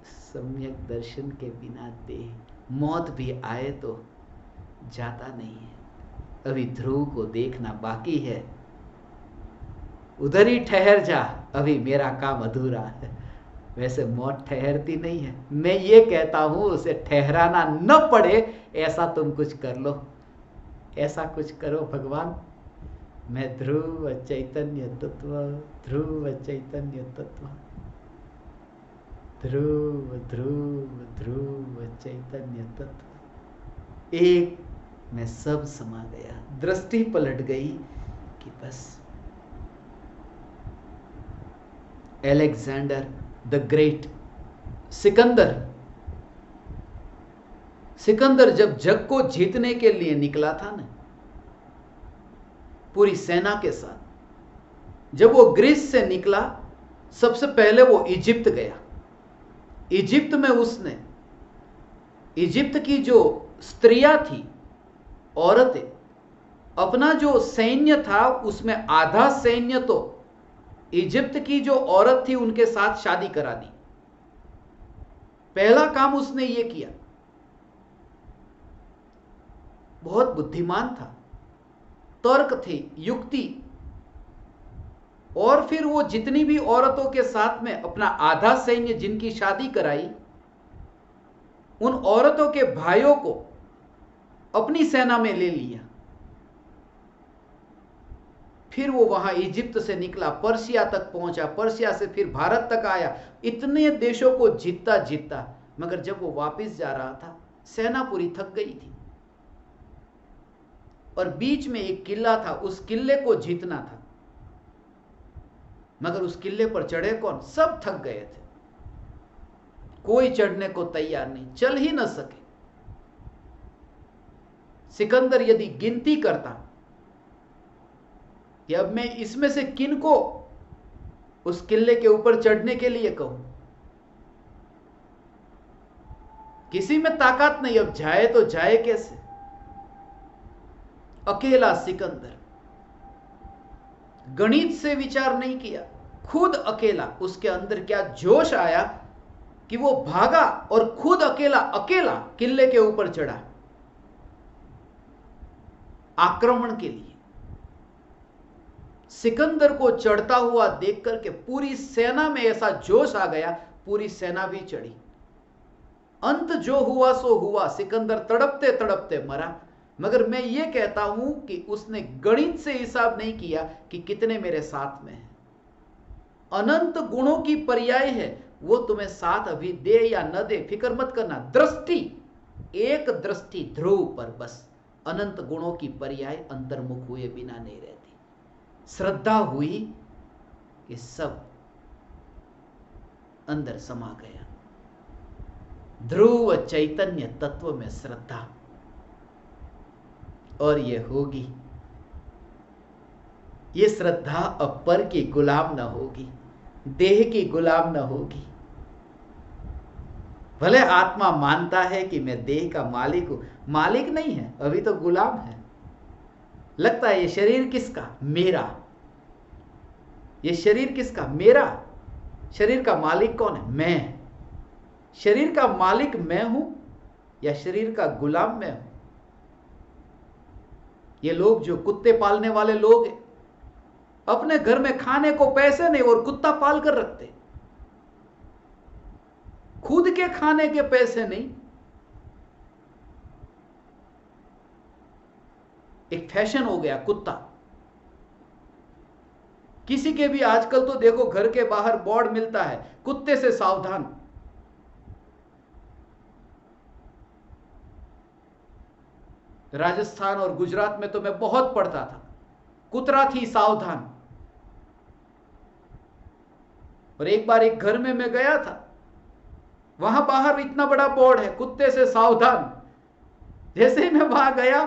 A: सम्यक दर्शन के बिना देह, मौत भी आए तो जाता नहीं है। अभी ध्रुव को देखना बाकी है, उधर ही ठहर जा, अभी मेरा काम अधूरा है। वैसे मौत ठहरती नहीं है। मैं ये कहता हूं उसे ठहराना न पड़े, ऐसा तुम कुछ कर लो, ऐसा कुछ करो भगवान। मैं ध्रुव चैतन्य तत्व, ध्रुव चैतन्य तत्व, ध्रुव ध्रुव ध्रुव चैतन्य तत्व। एक में सब समा गया। दृष्टि पलट गई कि बस अलेक्जेंडर द ग्रेट, सिकंदर जब जग को जीतने के लिए निकला था ना, पूरी सेना के साथ, जब वो ग्रीस से निकला, सबसे पहले वो इजिप्ट गया। इजिप्ट में उसने इजिप्ट की जो स्त्रियां थी, औरतें, अपना जो सैन्य था उसमें आधा सैन्य तो इजिप्ट की जो औरत थी उनके साथ शादी करा दी। पहला काम उसने ये किया। बहुत बुद्धिमान था, तर्क थी, युक्ति। और फिर वो जितनी भी औरतों के साथ में अपना आधा सैन्य जिनकी शादी कराई, उन औरतों के भाइयों को अपनी सेना में ले लिया। फिर वो वहां इजिप्ट से निकला, पर्शिया तक पहुंचा, पर्शिया से फिर भारत तक आया, इतने देशों को जीतता जीतता, मगर जब वो वापस जा रहा था, सेना पूरी थक गई थी और बीच में एक किला था, उस किले को जीतना था। मगर उस किले पर चढ़े कौन? सब थक गए थे, कोई चढ़ने को तैयार नहीं, चल ही न सके। सिकंदर यदि गिनती करता कि अब मैं इसमें से किन को उस किले के ऊपर चढ़ने के लिए कहूं, किसी में ताकत नहीं, अब जाए तो जाए कैसे? अकेला सिकंदर, गणित से विचार नहीं किया, खुद अकेला। उसके अंदर क्या जोश आया कि वो भागा और खुद अकेला अकेला किले के ऊपर चढ़ा आक्रमण के लिए। सिकंदर को चढ़ता हुआ देख करके पूरी सेना में ऐसा जोश आ गया, पूरी सेना भी चढ़ी। अंत जो हुआ सो हुआ, सिकंदर तड़पते तड़पते मरा। मगर मैं ये कहता हूं कि उसने गणित से हिसाब नहीं किया कि कितने मेरे साथ में हैं। अनंत गुणों की पर्याय है, वो तुम्हें साथ अभी दे या न दे फिक्र मत करना। दृष्टि, एक दृष्टि ध्रुव पर, बस अनंत गुणों की पर्याय अंतर्मुख हुए बिना नहीं रहती। श्रद्धा हुई कि सब अंदर समा गया। ध्रुव चैतन्य तत्व में श्रद्धा, और ये होगी। ये श्रद्धा अब पर की गुलाम न होगी, देह की गुलाम न होगी। भले आत्मा मानता है कि मैं देह का मालिक हूं, मालिक नहीं है, अभी तो गुलाम है। लगता है ये शरीर किसका? मेरा। ये शरीर किसका? मेरा। शरीर का मालिक कौन है? मैं। शरीर का मालिक मैं हूं या शरीर का गुलाम मैं हूं? ये लोग जो कुत्ते पालने वाले लोग हैं, अपने घर में खाने को पैसे नहीं और कुत्ता पाल कर रखते, खुद के खाने के पैसे नहीं। एक फैशन हो गया कुत्ता। किसी के भी आजकल तो देखो घर के बाहर बोर्ड मिलता है, कुत्ते से सावधान। राजस्थान और गुजरात में तो मैं बहुत पढ़ता था, कुतरा थी सावधान। और एक बार एक घर में मैं गया था, वहां बाहर इतना बड़ा बोर्ड है, कुत्ते से सावधान। जैसे ही मैं वहां गया,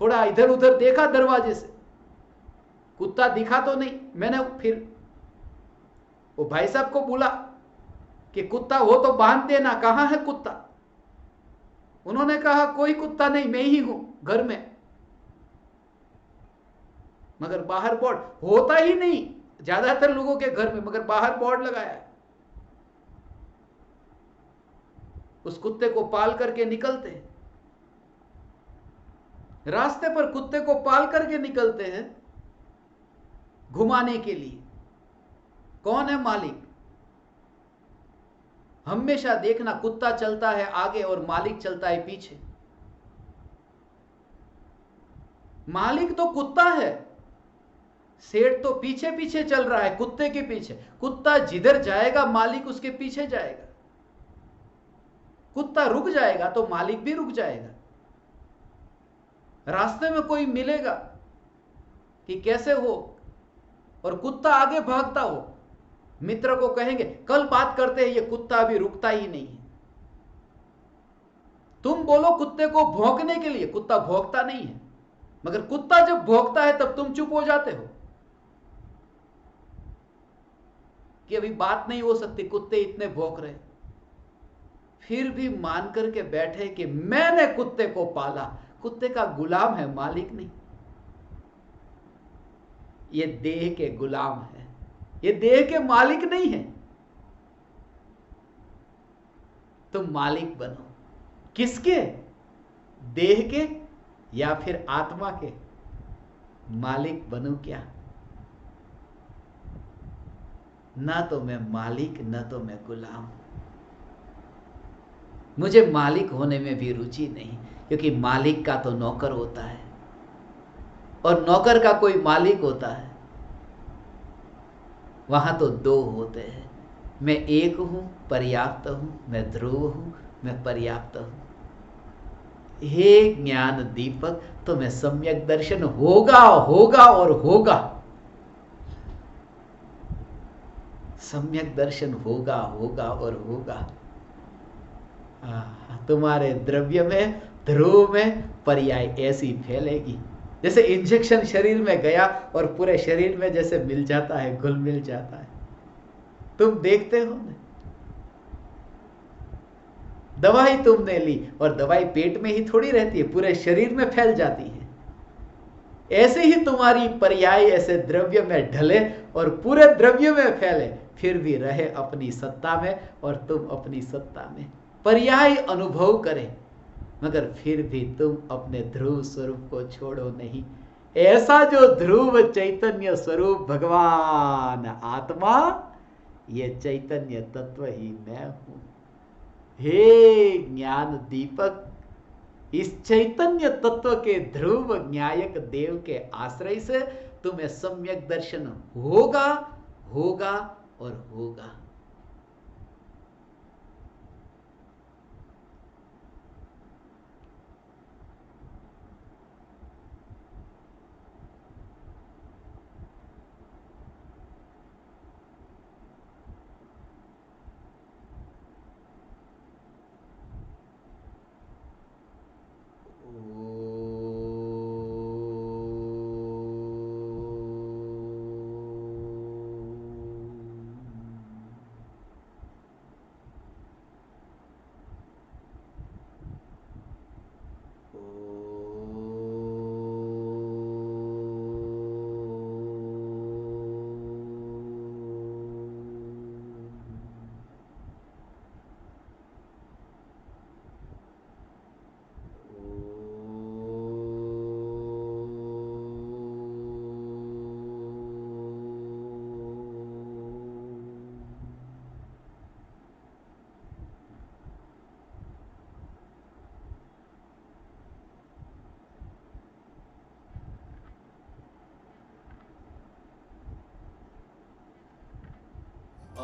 A: थोड़ा इधर उधर देखा दरवाजे से, कुत्ता दिखा तो नहीं। मैंने फिर वो भाई साहब को बोला कि कुत्ता हो तो बांध देना, कहां है कुत्ता? उन्होंने कहा कोई कुत्ता नहीं, मैं ही हूं घर में। मगर बाहर बोर्ड होता ही नहीं ज्यादातर लोगों के घर में, मगर बाहर बोर्ड लगाया है। उस कुत्ते को पाल करके निकलते हैं, रास्ते पर कुत्ते को पाल करके निकलते हैं घुमाने के लिए। कौन है मालिक? हमेशा देखना, कुत्ता चलता है आगे और मालिक चलता है पीछे। मालिक तो कुत्ता है, सेठ तो पीछे पीछे चल रहा है कुत्ते के पीछे। कुत्ता जिधर जाएगा मालिक उसके पीछे जाएगा। कुत्ता रुक जाएगा तो मालिक भी रुक जाएगा। रास्ते में कोई मिलेगा कि कैसे हो, और कुत्ता आगे भागता हो, मित्र को कहेंगे कल बात करते हैं, ये कुत्ता अभी रुकता ही नहीं है। तुम बोलो कुत्ते को भौंकने के लिए, कुत्ता भौंकता नहीं है, मगर कुत्ता जब भौंकता है तब तुम चुप हो जाते हो कि अभी बात नहीं हो सकती, कुत्ते इतने भौंक रहे। फिर भी मान करके बैठे कि मैंने कुत्ते को पाला। कुत्ते का गुलाम है, मालिक नहीं। ये देह के गुलाम है, ये देह के मालिक नहीं है। तुम मालिक बनो। किसके? देह के या फिर आत्मा के? मालिक बनूं क्या? ना तो मैं मालिक, ना तो मैं गुलाम। मुझे मालिक होने में भी रुचि नहीं, क्योंकि मालिक का तो नौकर होता है और नौकर का कोई मालिक होता है। वहां तो दो होते हैं। मैं एक हूं, पर्याप्त हूं, मैं ध्रुव हूं, मैं पर्याप्त हूं। हे ज्ञान दीपक, तुम्हें सम्यक दर्शन होगा, होगा और होगा। सम्यक दर्शन होगा, होगा और होगा। तुम्हारे द्रव्य में, ध्रुव में पर्याय ऐसी फैलेगी जैसे इंजेक्शन शरीर में गया और पूरे शरीर में जैसे मिल जाता है, घुल मिल जाता है। तुम देखते हो ना, दवाई तुमने ली और दवाई पेट में ही थोड़ी रहती है, पूरे शरीर में फैल जाती है। ऐसे ही तुम्हारी पर्याय ऐसे द्रव्य में ढले और पूरे द्रव्य में फैले, फिर भी रहे अपनी सत्ता में और तुम अपनी सत्ता में। पर्याय अनुभव करे, मगर फिर भी तुम अपने ध्रुव स्वरूप को छोड़ो नहीं। ऐसा जो ध्रुव चैतन्य स्वरूप भगवान आत्मा, ये चैतन्य तत्व ही मैं हूं। हे ज्ञान दीपक, इस चैतन्य तत्व के ध्रुव न्यायक देव के आश्रय से तुम्हें सम्यक दर्शन होगा, होगा और होगा।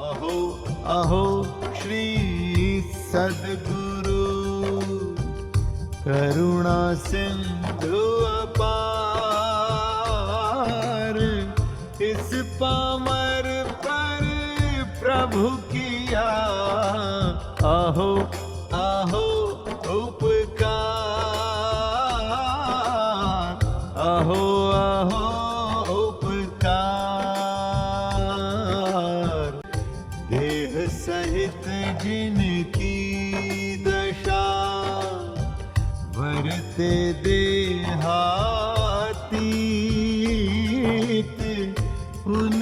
B: अहो अहो श्री सद्गुरु, करुणा सिंधु अपार, इस पामर पर प्रभु किया अहो अहो उपकार, अहो अहो सहित जिनकी दशा, वरते देहातीत उन